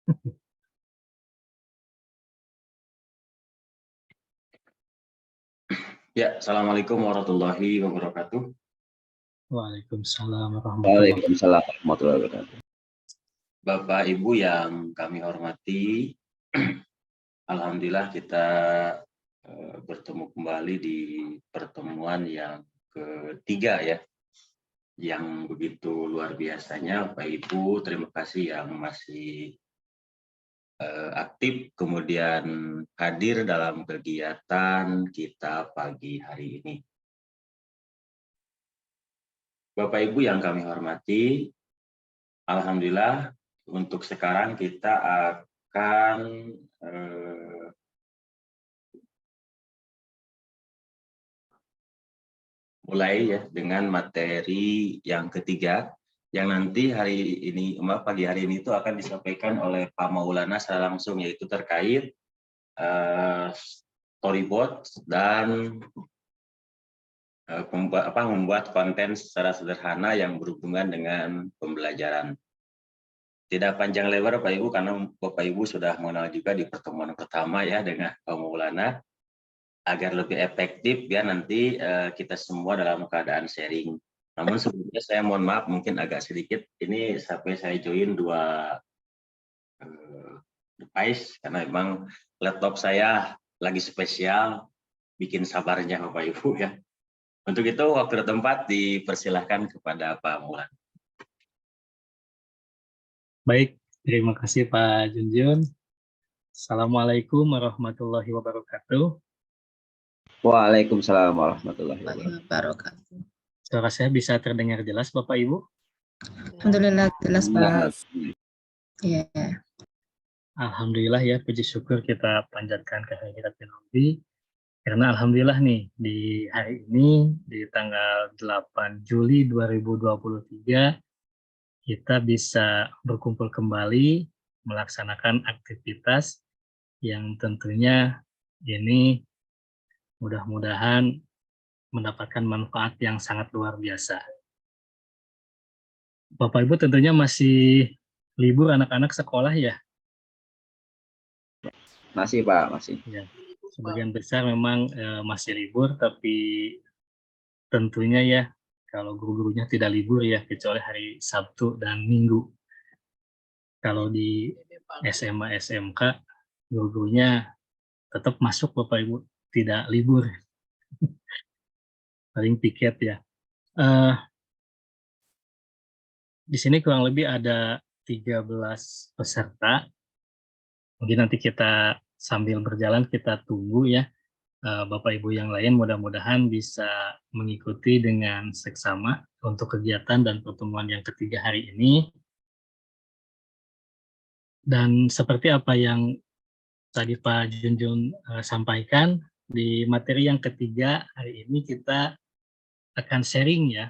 Ya, Assalamualaikum warahmatullahi wabarakatuh. Waalaikumsalam warahmatullahi wabarakatuh. Waalaikumsalam warahmatullahi wabarakatuh. Bapak Ibu yang kami hormati, alhamdulillah kita bertemu kembali di pertemuan yang ketiga ya, yang begitu luar biasanya. Bapak Ibu, terima kasih yang masih aktif kemudian hadir dalam kegiatan kita pagi hari ini. Bapak Ibu yang kami hormati, alhamdulillah untuk sekarang kita akan mulai ya dengan materi yang ketiga yang nanti pagi hari ini itu akan disampaikan oleh Pak Maulana secara langsung, yaitu terkait storyboard dan membuat konten secara sederhana yang berhubungan dengan pembelajaran. Tidak panjang lebar Bapak Ibu, karena Bapak Ibu sudah mengenal juga di pertemuan pertama ya dengan Pak Maulana, agar lebih efektif biar nanti kita semua dalam keadaan sharing. Namun sebelumnya saya mohon maaf mungkin agak sedikit, ini sampai saya join dua device karena memang laptop saya lagi spesial, bikin sabarnya Bapak Ibu ya. Untuk itu waktu dan tempat dipersilahkan kepada Pak Maulana. Baik, terima kasih Pak Junjun. Assalamualaikum warahmatullahi wabarakatuh. Waalaikumsalam warahmatullahi wabarakatuh. Suara saya bisa terdengar jelas Bapak Ibu? Alhamdulillah jelas Pak. Iya. Alhamdulillah ya, puji syukur kita panjatkan kehadirat Rabbi. Karena alhamdulillah nih di hari ini di tanggal 8 Juli 2023 kita bisa berkumpul kembali melaksanakan aktivitas yang tentunya ini mudah-mudahan mendapatkan manfaat yang sangat luar biasa. Bapak Ibu tentunya masih libur anak-anak sekolah ya? Masih Pak, masih. Ya, sebagian besar memang masih libur, tapi tentunya ya kalau guru-gurunya tidak libur ya, kecuali hari Sabtu dan Minggu. Kalau di SMA, SMK, guru-gurunya tetap masuk Bapak Ibu, tidak libur. Paling piket ya. Di sini kurang lebih ada 13 peserta. Mungkin nanti kita sambil berjalan kita tunggu ya. Bapak Ibu yang lain mudah-mudahan bisa mengikuti dengan seksama untuk kegiatan dan pertemuan yang ketiga hari ini. Dan seperti apa yang tadi Pak Junjun sampaikan, di materi yang ketiga hari ini kita akan sharing ya,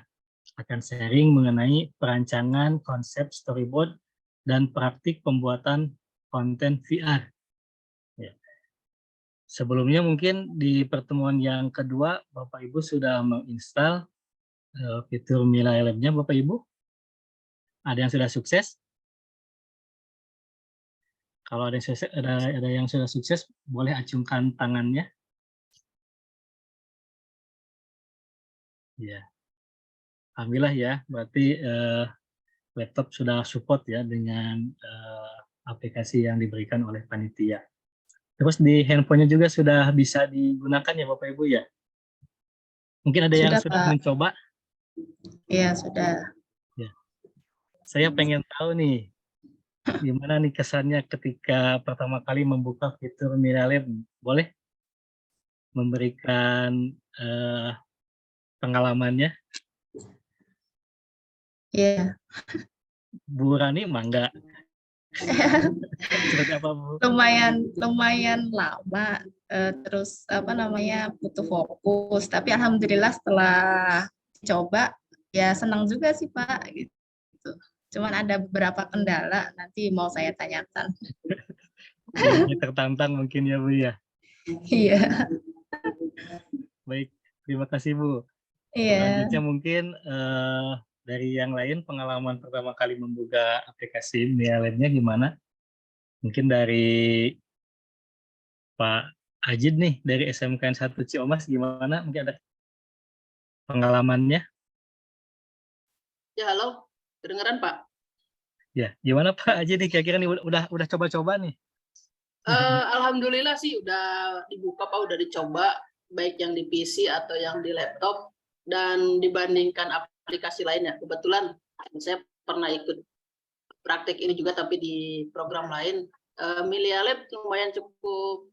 akan sharing mengenai perancangan konsep storyboard dan praktik pembuatan konten VR. Ya. Sebelumnya mungkin di pertemuan yang kedua Bapak Ibu sudah menginstal fitur Mila Lab-nya Bapak Ibu? Ada yang sudah sukses? Kalau ada yang sudah sukses, boleh acungkan tangannya. Ya, alhamdulillah ya. Berarti laptop sudah support ya dengan aplikasi yang diberikan oleh panitia. Terus di handphonenya juga sudah bisa digunakan ya Bapak Ibu ya? Mungkin ada yang sudah mencoba? Iya sudah. Ya. Saya pengen tahu nih, gimana nih kesannya ketika pertama kali membuka fitur Mila Lab? Boleh memberikan pengalamannya? Iya. Bu Rani mangga. Seperti apa Bu? Lumayan lama. Terus butuh fokus. Tapi alhamdulillah setelah coba ya senang juga sih Pak. Gitu. Cuman ada beberapa kendala, nanti mau saya tanyakan. Tertantang mungkin ya Bu ya? Iya. Baik, terima kasih Bu. Iya. Selanjutnya mungkin dari yang lain pengalaman pertama kali membuka aplikasi Mila Lab-nya gimana? Mungkin dari Pak Ajid nih, dari SMKN 1 Ciamas gimana? Mungkin ada pengalamannya? Ya, halo. Kedengeran, Pak? Ya, gimana Pak Ajid nih kira-kira nih udah coba-coba nih? Alhamdulillah sih udah dibuka, Pak, udah dicoba baik yang di PC atau yang di laptop, dan dibandingkan aplikasi lainnya. Kebetulan saya pernah ikut praktek ini juga tapi di program lain. Millia Lab lumayan cukup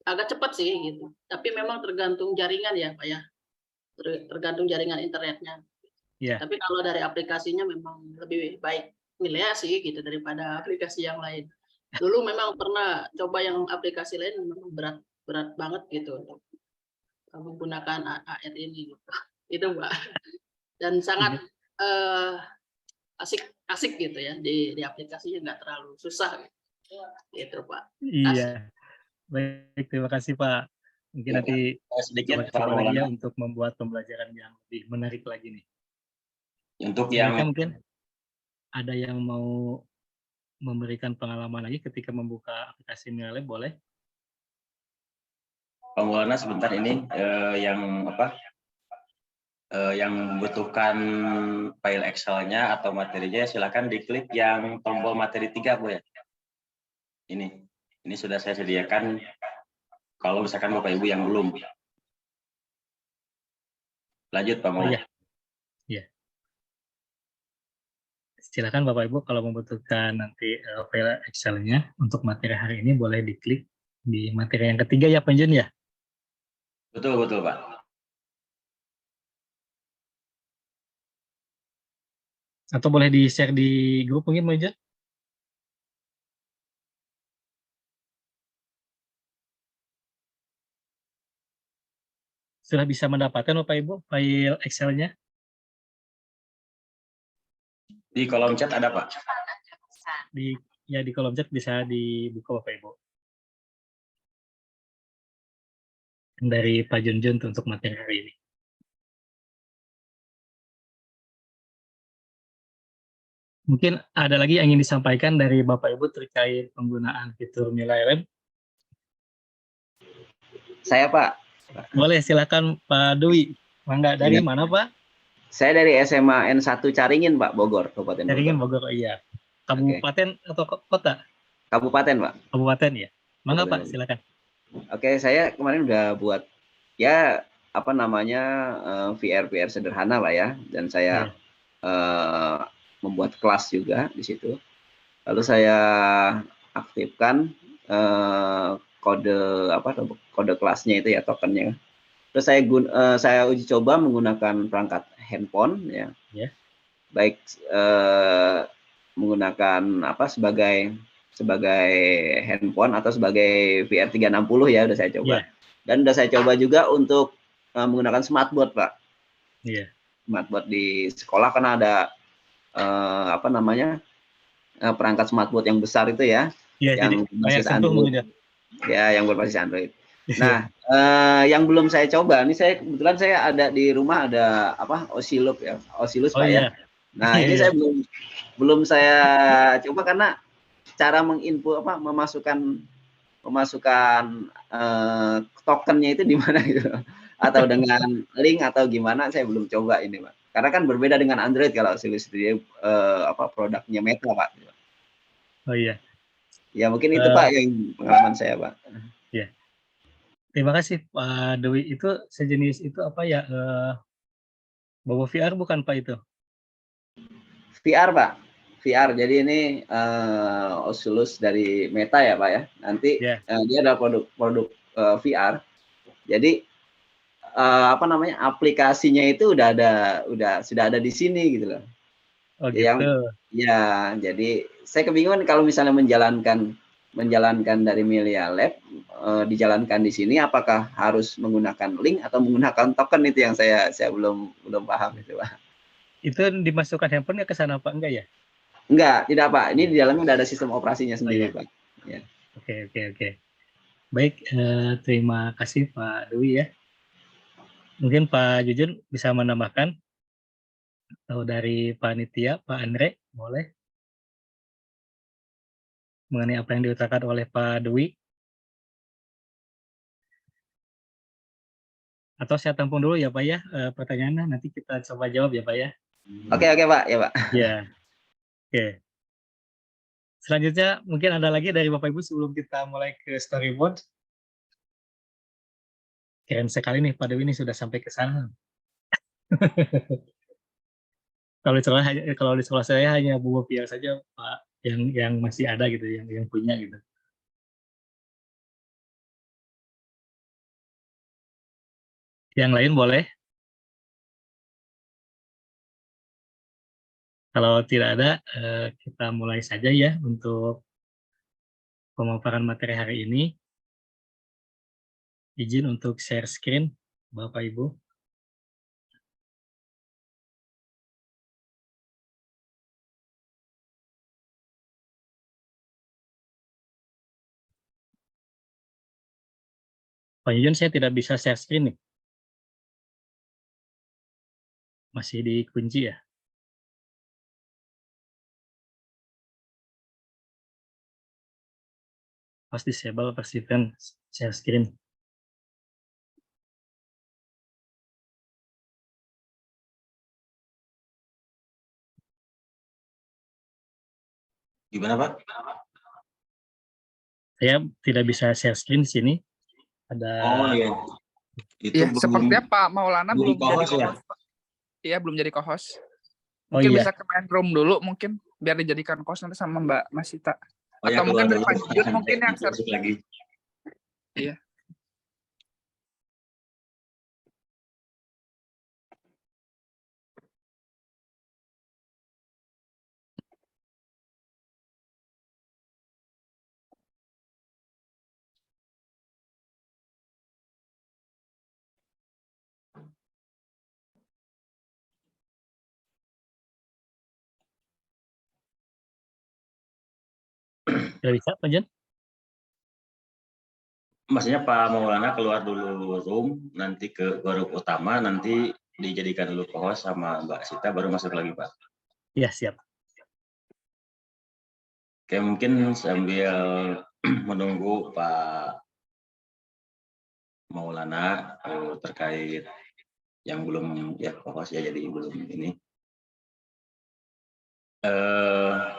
agak cepat sih gitu. Tapi memang tergantung jaringan ya, Pak ya. Tergantung jaringan internetnya. Iya. Tapi kalau dari aplikasinya memang lebih baik Millia sih gitu daripada aplikasi yang lain. Dulu memang pernah coba yang aplikasi lain, memang berat banget gitu untuk menggunakan AR ini gitu. Itu, Mbak. Dan sangat asik gitu ya, di aplikasinya nggak terlalu susah gitu, Pak. Iya. Baik, terima kasih Pak. Mungkin Ya, nanti sedikit coba lagi ya Maulana. untuk membuat pembelajaran yang lebih menarik lagi nih. Untuk Mereka yang mungkin ada yang mau memberikan pengalaman lagi ketika membuka aplikasi Millia Lab, boleh? Pak Maulana sebentar ini yang apa? Yang membutuhkan file Excel-nya atau materinya silakan diklik yang tombol materi 3 Bu ya. Ini sudah saya sediakan kalau misalkan Bapak Ibu yang belum. Lanjut Pak Maulana. Iya. Silakan Bapak Ibu kalau membutuhkan nanti file Excel-nya untuk materi hari ini boleh diklik di materi yang ketiga ya Pak Jun ya? Betul Pak. Atau boleh di-share di grup mungkin Pak Jun? Sudah bisa mendapatkan Bapak Ibu file Excel-nya? Di kolom chat ada Pak. Di kolom chat bisa dibuka Bapak Ibu. Dari Pak Junjun untuk materi hari ini. Mungkin ada lagi yang ingin disampaikan dari Bapak Ibu terkait penggunaan fitur Millia Lab? Saya Pak. Boleh, silakan Pak Dwi. Mangga, dari mana Pak? Saya dari SMA N1 Caringin Pak, Bogor, Kabupaten Caringin, Bogor. Bogor, iya. Kabupaten atau kota? Kabupaten Pak. Kabupaten ya. Mangga Kabupaten Pak, silakan. Oke, saya kemarin udah buat ya apa namanya VR sederhana lah ya, dan saya membuat kelas juga di situ. Lalu saya aktifkan kode kelasnya itu ya, tokennya. Terus saya uji coba menggunakan perangkat handphone ya. Baik menggunakan apa sebagai handphone atau sebagai VR 360 ya, udah saya coba. Dan udah saya coba juga untuk menggunakan smartboard Pak. Smartboard di sekolah karena ada apa namanya perangkat smartboard yang besar itu ya, yang berbasis Android. Ya, yang berbasis Android. Nah, yang belum saya coba, ini kebetulan saya ada di rumah ada apa Osilus ya, Pak ya. Nah, ini saya belum saya coba karena cara memasukkan tokennya itu di mana gitu, atau dengan link atau gimana, saya belum coba ini Pak. Karena kan berbeda dengan Android kalau Osilus itu dia produknya Meta Pak. Oh iya. Ya mungkin itu Pak yang pengalaman saya Pak. Iya. Terima kasih Pak Dewi. Itu sejenis itu apa ya? Bobo VR bukan Pak itu? VR Pak. VR. Jadi ini Oculus dari Meta ya Pak ya. Nanti dia adalah produk VR. Jadi apa namanya aplikasinya itu sudah ada di sini gitu loh. Oh gitu. Ya, jadi saya kebingungan kalau misalnya menjalankan dari Millia Lab dijalankan di sini, apakah harus menggunakan link atau menggunakan token, itu yang saya belum paham itu Pak. Itu dimasukkan handphone ke sana Pak, enggak ya? Enggak, tidak Pak. Ini di dalamnya udah ada sistem operasinya sendiri Pak. Ya. Oke. Baik, terima kasih Pak Dewi ya. Mungkin Pak Jujun bisa menambahkan, atau dari panitia Pak Andre, boleh? mengenai apa yang diutarakan oleh Pak Dwi? Atau saya tampung dulu ya Pak ya pertanyaannya, nanti kita coba jawab ya Pak ya. Oke Pak, ya Pak. Ya, oke. Selanjutnya mungkin ada lagi dari Bapak Ibu sebelum kita mulai ke storyboard. Keren sekali nih Pak Dewi ini sudah sampai ke sana. Kalau di sekolah saya hanya Bu Piar saja Pak yang masih ada gitu, yang punya gitu. Yang lain boleh. Kalau tidak ada, kita mulai saja ya untuk pemaparan materi hari ini. Izin untuk share screen, Bapak Ibu. Pak Yun, saya tidak bisa share screen nih. Masih dikunci ya. Harus disable persistent share screen. Gimana Pak? Saya tidak bisa share screen di sini. Ada. Oh iya. Itu ya, sepertinya Pak Maulana belum jadi co-host ya? Iya, belum jadi co-host. Oh, Mungkin iya. bisa ke main room dulu, mungkin biar dijadikan host nanti sama Mbak Masita. Oh, ya, atau mungkin dari dulu. Pak Jun mungkin yang masuk lagi. Iya. Tidak bisa, Pak Jen? Maksudnya Pak Maulana keluar dulu room, nanti ke grup utama, nanti dijadikan dulu co-host sama Mbak Sita, baru masuk lagi Pak. Iya, siap. Oke, mungkin sambil menunggu Pak Maulana terkait yang belum ya co-host ya, jadi belum ini.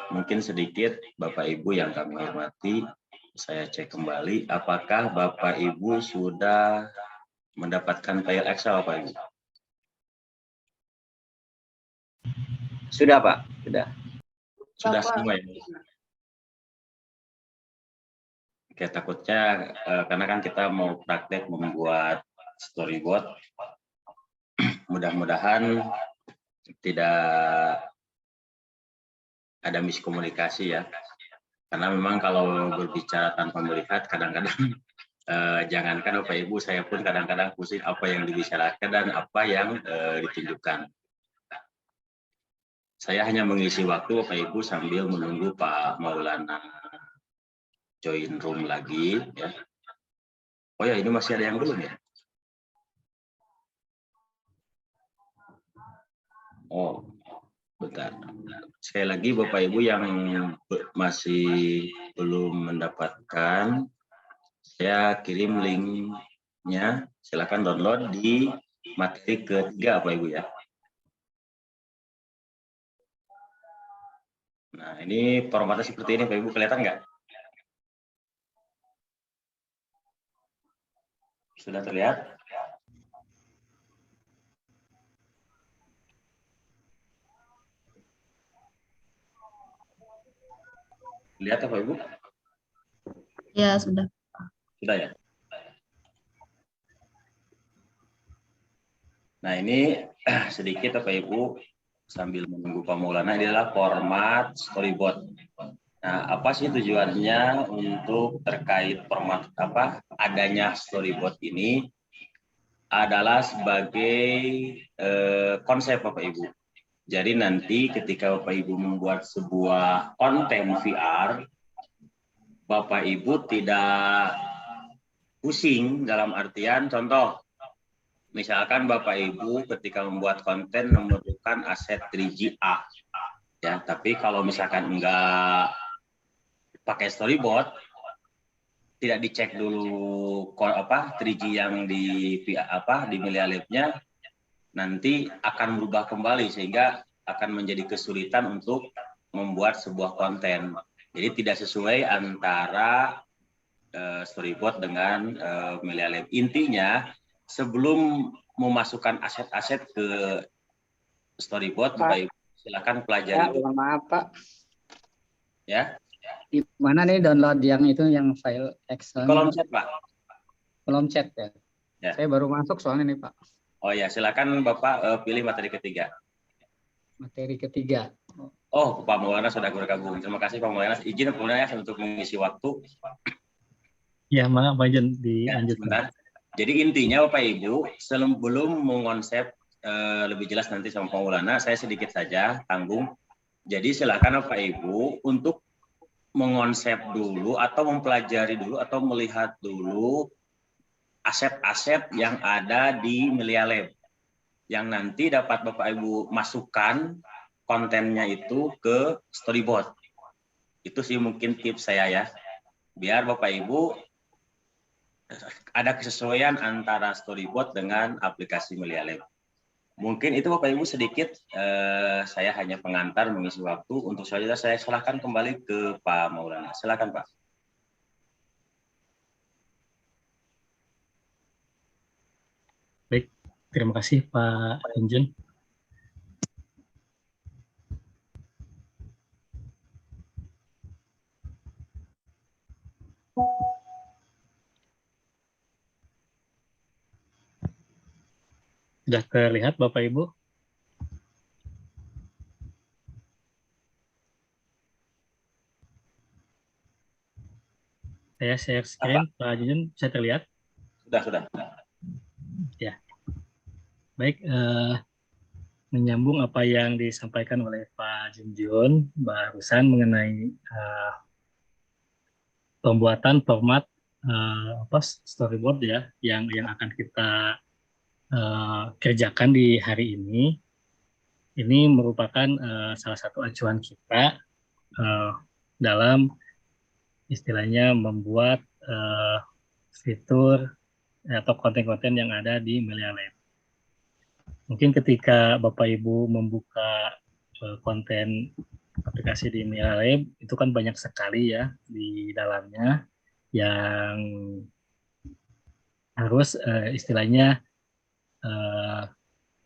Mungkin sedikit Bapak Ibu yang kami hormati, saya cek kembali apakah Bapak Ibu sudah mendapatkan file Excel Pak Ibu? Sudah Pak, sudah. Sudah semua ya? Oke, takutnya karena kan kita mau praktek membuat storyboard, mudah-mudahan tidak ada miskomunikasi ya. Karena memang kalau berbicara tanpa melihat, kadang-kadang jangankan Bapak Ibu, saya pun kadang-kadang pusing apa yang dibicarakan dan apa yang ditunjukkan. Saya hanya mengisi waktu Bapak Ibu sambil menunggu Pak Maulana join room lagi. Ya. Oh ya, ini masih ada yang belum ya? Oh, bentar. Sekali lagi Bapak Ibu yang masih belum mendapatkan, saya kirim linknya, silakan download di materi ketiga Bapak Ibu ya. Nah, ini formatnya seperti ini Bapak Ibu, kelihatan nggak? Sudah terlihat? Lihat Bapak Ibu? Ya, sudah. Sudah ya? Nah, ini sedikit Bapak Ibu sambil menunggu Pak Maulana, ini adalah format storyboard. Nah, apa sih tujuannya untuk terkait format adanya storyboard ini adalah sebagai konsep Bapak Ibu. Jadi nanti ketika Bapak Ibu membuat sebuah konten VR, Bapak Ibu tidak pusing dalam artian contoh, misalkan Bapak Ibu ketika membuat konten memerlukan aset 3GA, ya. Tapi kalau misalkan enggak pakai storyboard, tidak dicek dulu 3G yang di Melia Lab-nya, nanti akan berubah kembali sehingga akan menjadi kesulitan untuk membuat sebuah konten. Jadi tidak sesuai antara storyboard dengan Melia Lab. Intinya sebelum memasukkan aset-aset ke storyboard, Bapak Ibu silakan pelajari. Pak, maaf Pak. Ya. Di mana nih download yang itu yang file Excel? Kolom chat, Pak. Kolom chat ya. Ya. Saya baru masuk soalnya nih Pak. Oh ya, silakan Bapak pilih materi ketiga. Materi ketiga. Oh, Pak Maulana sudah bergabung. Terima kasih Pak Maulana. Izin Pak Maulana untuk mengisi waktu. Ya, maaf Pak Jun, dilanjutkan. Jadi intinya Bapak Ibu, sebelum mengonsep lebih jelas nanti sama Pak Maulana, saya sedikit saja tanggung. Jadi silakan Bapak Ibu untuk mengonsep dulu atau mempelajari dulu atau melihat dulu aset-aset yang ada di Melia Lab. Yang nanti dapat Bapak Ibu masukkan kontennya itu ke storyboard. Itu sih mungkin tips saya ya. Biar Bapak Ibu ada kesesuaian antara storyboard dengan aplikasi Melia Lab. Mungkin itu Bapak Ibu sedikit, saya hanya pengantar mengisi waktu. Untuk selanjutnya saya serahkan kembali ke Pak Maulana. Silakan Pak. Baik, terima kasih Pak Junjun. Sudah terlihat Bapak Ibu? Saya share screen, Pak Junjun, bisa terlihat? Sudah. Ya. Baik, menyambung apa yang disampaikan oleh Pak Junjun barusan mengenai pembuatan format storyboard ya yang akan kita kerjakan di hari ini. Ini merupakan salah satu acuan kita dalam istilahnya membuat fitur atau konten-konten yang ada di Melia Lab. Mungkin ketika Bapak Ibu membuka konten aplikasi di Melia Lab, itu kan banyak sekali ya di dalamnya yang harus istilahnya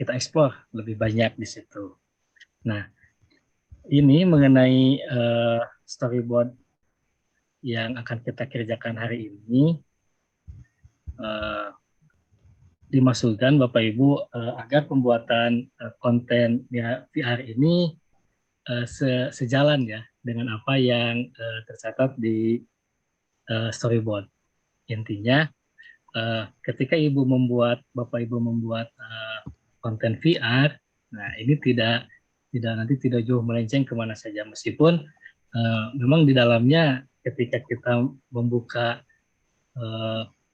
kita eksplor lebih banyak di situ. Nah, ini mengenai storyboard yang akan kita kerjakan hari ini, dimaksudkan Bapak Ibu agar pembuatan konten ya, VR ini sejalan ya dengan apa yang tercatat di storyboard. Intinya, ketika Bapak Ibu membuat konten VR, nah ini tidak jauh melenceng kemana saja, meskipun memang di dalamnya ketika kita membuka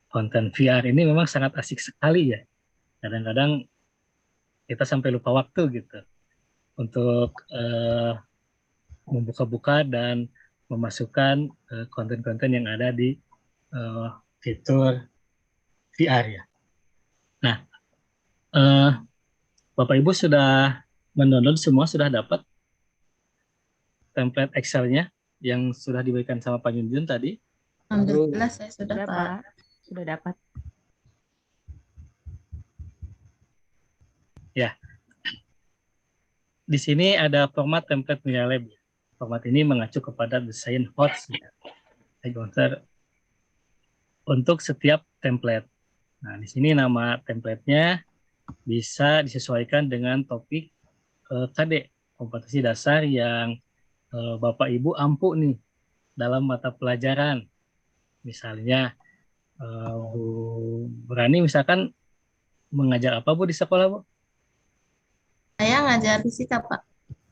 konten VR ini memang sangat asik sekali ya. Kadang-kadang kita sampai lupa waktu gitu untuk membuka-buka dan memasukkan konten-konten yang ada di fitur VR ya. Nah, Bapak Ibu sudah mendownload semua, sudah dapat template Excel-nya yang sudah diberikan sama Pak Junjun tadi? Alhamdulillah saya sudah Pak. Sudah dapat. Ya. Di sini ada format template Melia Lab. Format ini mengacu kepada desain HOTS ya. Untuk setiap template. Nah, di sini nama template-nya bisa disesuaikan dengan topik KD, kompetensi dasar yang Bapak Ibu ampuh nih dalam mata pelajaran. Misalnya Bu Berani misalkan mengajar apa Bu di sekolah Bu? Saya ngajar fisika Pak.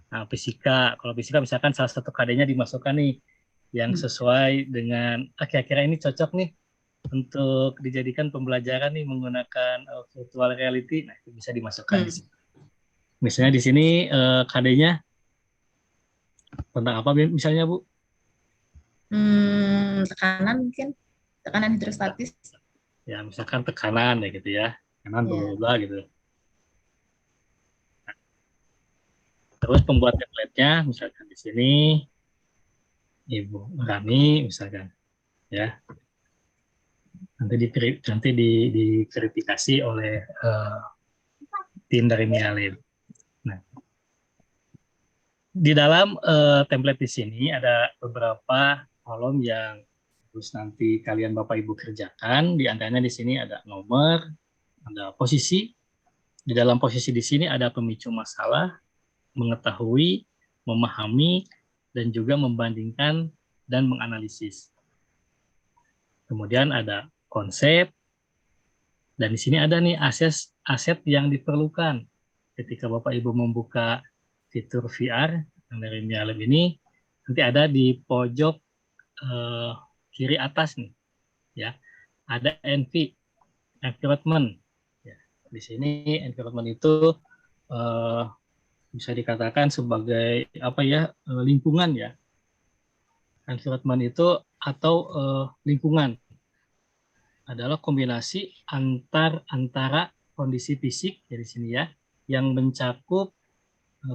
Nah, fisika. Kalau fisika misalkan salah satu KD-nya dimasukkan nih yang sesuai dengan kira-kira ini cocok nih untuk dijadikan pembelajaran nih menggunakan virtual reality. Nah, itu bisa dimasukkan di sini. Misalnya di sini KD-nya tentang apa misalnya Bu? Tekanan mungkin, tekanan hidrostatis. Ya, misalkan tekanan ya gitu ya, tekanan bla bla bla gitu. Terus pembuat template-nya misalkan di sini Ibu Rani misalkan ya. Nanti diverifikasi oleh tim dari Mialib. Nah, di dalam template di sini ada beberapa kolom yang harus nanti kalian Bapak Ibu kerjakan. Di antaranya di sini ada nomor, ada posisi. Di dalam posisi di sini ada pemicu masalah, mengetahui, memahami, dan juga membandingkan dan menganalisis. Kemudian ada konsep, dan di sini ada nih aset yang diperlukan ketika Bapak Ibu membuka fitur VR yang dari Mialib ini, nanti ada di pojok kiri atas nih, ya, ada NV, environment. Ya, di sini environment itu bisa dikatakan sebagai apa ya, lingkungan ya. Environment itu atau lingkungan adalah kombinasi antara kondisi fisik dari sini ya, yang mencakup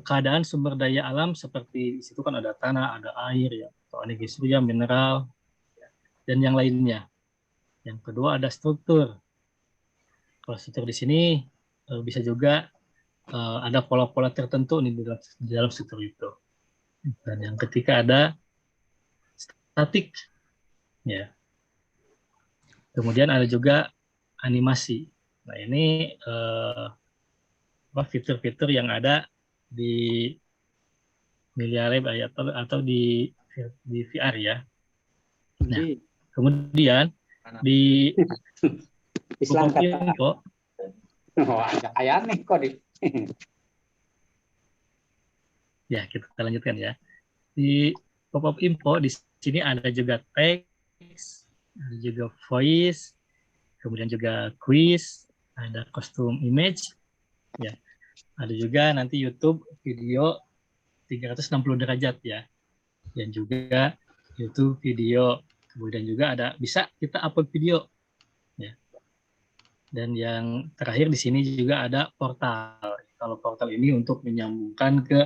keadaan sumber daya alam seperti di situ kan ada tanah, ada air ya, atau energi surya, mineral, dan yang lainnya. Yang kedua ada struktur. Kalau struktur di sini bisa juga ada pola-pola tertentu nih di dalam struktur itu. Dan yang ketiga ada statik, ya. Kemudian ada juga animasi. Nah ini fitur-fitur yang ada di Mialib atau di VR ya. Nah, kemudian di Islam pop-up kata. info, Ada kayak nih kok di. ya kita lanjutkan ya. Di pop-up info di sini ada juga teks, ada juga voice, kemudian juga quiz, ada custom image, ya. Ada juga nanti YouTube video 360 derajat ya, dan juga YouTube video, kemudian juga ada bisa kita upload video, ya. Dan yang terakhir di sini juga ada portal. Kalau portal ini untuk menyambungkan ke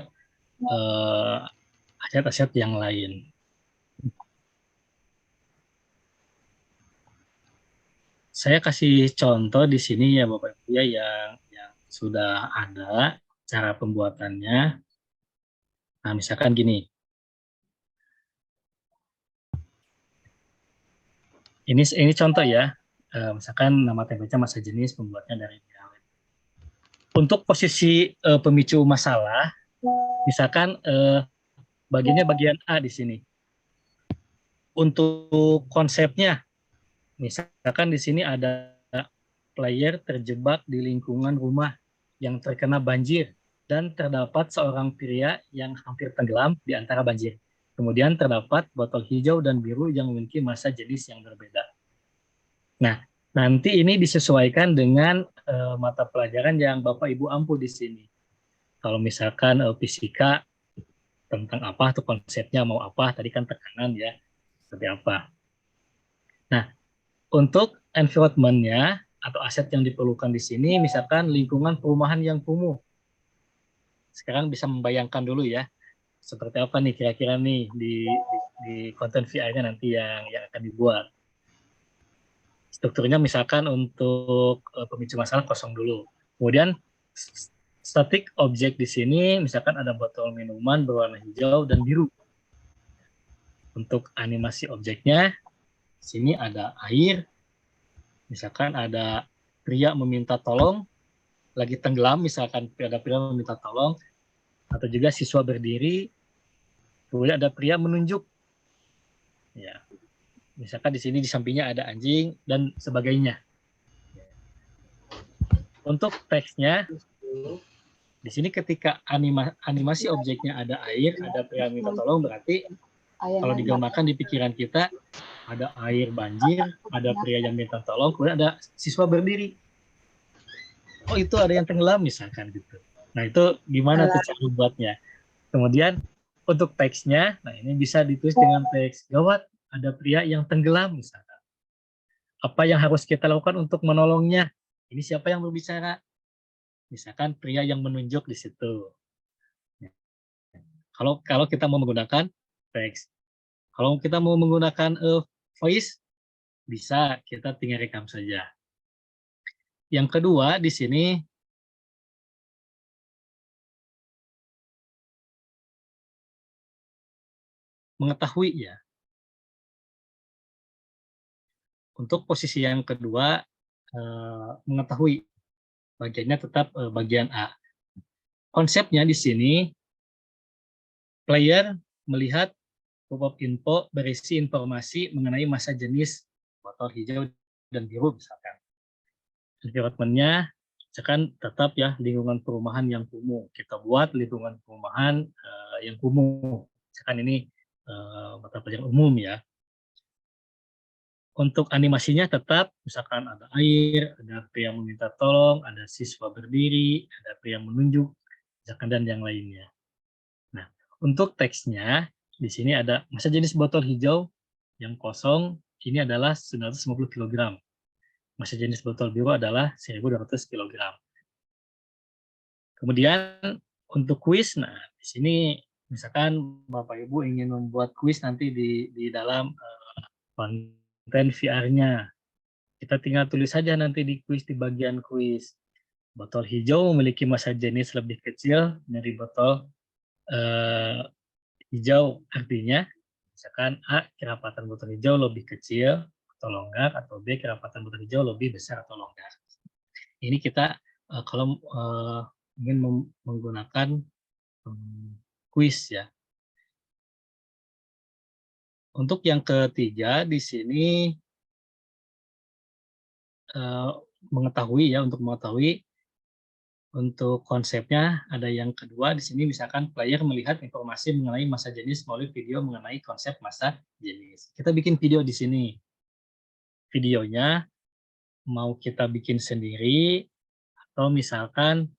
aset-aset yang lain. Saya kasih contoh di sini ya Bapak Ibu ya, yang sudah ada cara pembuatannya. Nah, misalkan gini. Ini contoh ya. Misalkan nama template-nya masa jenis, pembuatnya dari Mialib. Untuk posisi pemicu masalah, misalkan bagian A di sini. Untuk konsepnya, misalkan di sini ada player terjebak di lingkungan rumah yang terkena banjir dan terdapat seorang pria yang hampir tenggelam di antara banjir. Kemudian terdapat botol hijau dan biru yang memiliki massa jenis yang berbeda. Nah, nanti ini disesuaikan dengan mata pelajaran yang Bapak Ibu ampu di sini. Kalau misalkan fisika tentang apa atau konsepnya mau apa, tadi kan tekanan ya, seperti apa. Nah, untuk environment-nya atau aset yang diperlukan di sini, misalkan lingkungan perumahan yang kumuh. Sekarang bisa membayangkan dulu ya, seperti apa nih kira-kira nih di konten VR-nya nanti yang akan dibuat. Strukturnya misalkan untuk pemicu masalah kosong dulu. Kemudian static object di sini misalkan ada botol minuman berwarna hijau dan biru. Untuk animasi objeknya, di sini ada air, misalkan ada pria meminta tolong, lagi tenggelam, misalkan ada pria meminta tolong, atau juga siswa berdiri, kemudian ada pria menunjuk. Ya, misalkan di sini di sampingnya ada anjing dan sebagainya. Untuk teksnya, di sini ketika animasi objeknya ada air, ada pria minta tolong, berarti kalau digambarkan di pikiran kita ada air banjir, ada pria yang minta tolong, kemudian ada siswa berdiri. Oh itu ada yang tenggelam misalkan gitu. Nah itu gimana tuh cara buatnya? Kemudian untuk teksnya, nah ini bisa ditulis dengan teks gawat ada pria yang tenggelam misalkan. Apa yang harus kita lakukan untuk menolongnya? Ini siapa yang berbicara? Misalkan pria yang menunjuk di situ. Kalau kita mau menggunakan teks, kalau kita mau menggunakan voice, bisa kita tinggal rekam saja. Yang kedua di sini mengetahui ya. Untuk posisi yang kedua mengetahui, bagiannya tetap bagian A. Konsepnya di sini player melihat pop-up info berisi informasi mengenai masa jenis botol hijau dan biru misalkan. Environment-nya misalkan tetap ya lingkungan perumahan yang kumuh. Kita buat lingkungan perumahan yang kumuh. Misalkan ini mata pelajaran umum ya. Untuk animasinya tetap misalkan ada air, ada pria meminta tolong, ada siswa berdiri, ada pria menunjuk, misalkan dan yang lainnya. Nah, untuk teksnya di sini ada masa jenis botol hijau yang kosong ini adalah 950 kg. Masa jenis botol biru adalah 1.200 kg. Kemudian untuk kuis, nah di sini misalkan Bapak Ibu ingin membuat kuis nanti di dalam konten VR-nya. Kita tinggal tulis saja nanti di kuis di bagian kuis. Botol hijau memiliki masa jenis lebih kecil dari botol hijau, artinya misalkan A, kerapatan botol hijau lebih kecil atau longgar, atau B, kerapatan botol hijau lebih besar atau longgar. Ini kita kalau ingin menggunakan kuis ya. Untuk yang ketiga di sini mengetahui ya, untuk mengetahui. Untuk konsepnya ada yang kedua di sini misalkan player melihat informasi mengenai masa jenis melalui video mengenai konsep masa jenis. Kita bikin video di sini. Videonya mau kita bikin sendiri atau misalkan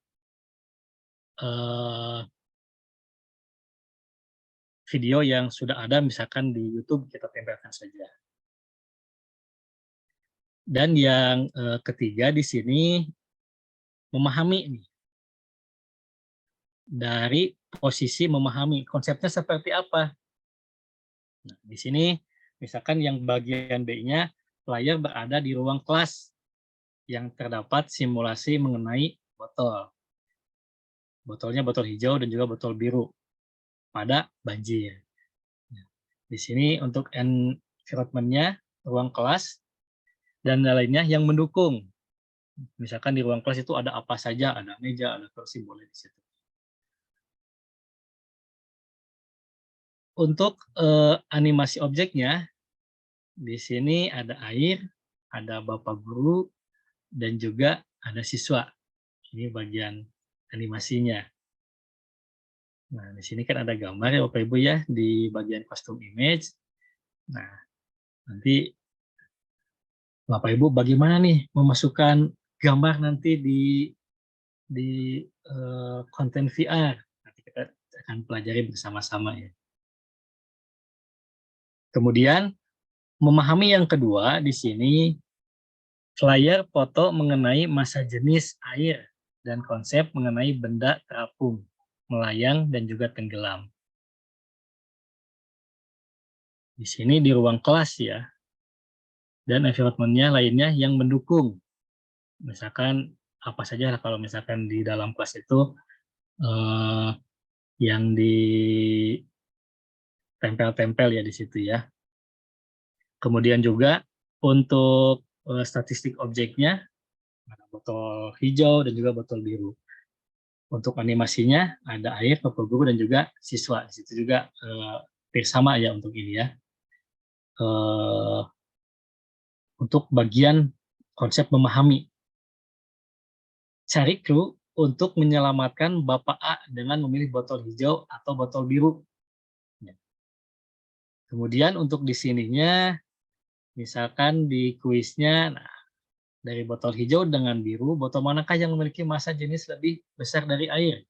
video yang sudah ada misalkan di YouTube kita tempelkan saja. Dan yang ketiga di sini memahami nih. Dari posisi memahami konsepnya seperti apa. Nah, di sini misalkan yang bagian B-nya player berada di ruang kelas yang terdapat simulasi mengenai botol. Botolnya botol hijau dan juga botol biru pada banjir. Nah, di sini untuk environment-nya ruang kelas dan lainnya yang mendukung. Misalkan di ruang kelas itu ada apa saja, ada meja, ada kursi, boleh di situ. Untuk animasi objeknya, di sini ada air, ada Bapak Guru, dan juga ada siswa. Ini bagian animasinya. Nah, di sini kan ada gambar ya Bapak Ibu ya, di bagian custom image. Nah, nanti Bapak Ibu bagaimana nih memasukkan gambar nanti di konten VR. Nanti kita akan pelajari bersama-sama ya. Kemudian memahami yang kedua di sini flyer foto mengenai masa jenis air dan konsep mengenai benda terapung, melayang dan juga tenggelam. Di sini di ruang kelas ya. Dan environment-nya lainnya yang mendukung. Misalkan apa saja kalau misalkan di dalam kelas itu yang di tempel-tempel ya di situ ya. Kemudian juga untuk statistik objeknya, ada botol hijau dan juga botol biru. Untuk animasinya ada air, Bapak Guru dan juga siswa. Di situ juga sama ya untuk ini ya. Untuk bagian konsep memahami. Cari clue untuk menyelamatkan Bapak A dengan memilih botol hijau atau botol biru. Kemudian untuk di sininya, misalkan di kuisnya, nah, dari botol hijau dengan biru, botol manakah yang memiliki massa jenis lebih besar dari air?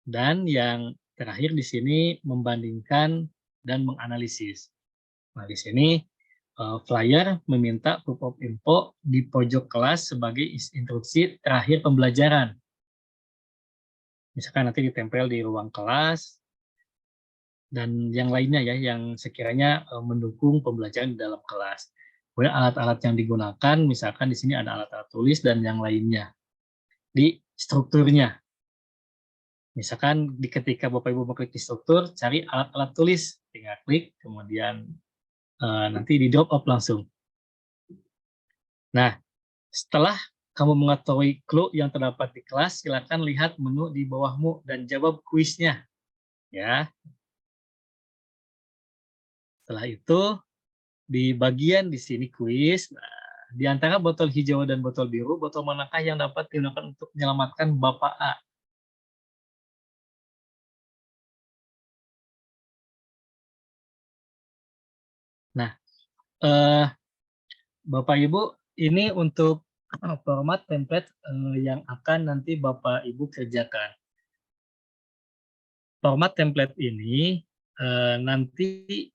Dan yang terakhir di sini membandingkan dan menganalisis. Nah, di sini flyer meminta proof of info di pojok kelas sebagai instruksi terakhir pembelajaran. Misalkan nanti ditempel di ruang kelas dan yang lainnya ya, yang sekiranya mendukung pembelajaran di dalam kelas. Kemudian alat-alat yang digunakan, misalkan di sini ada alat-alat tulis dan yang lainnya. Di strukturnya. Misalkan ketika Bapak Ibu mengklik di struktur, cari alat-alat tulis, tinggal klik, kemudian nanti di drop off langsung. Nah, setelah kamu mengetahui clue yang terdapat di kelas, silakan lihat menu di bawahmu dan jawab kuisnya. Ya. Setelah itu, di bagian di sini kuis, di antara botol hijau dan botol biru, botol manakah yang dapat digunakan untuk menyelamatkan Bapak A? Nah, Bapak Ibu, ini untuk format template yang akan nanti Bapak Ibu kerjakan. Format template ini nanti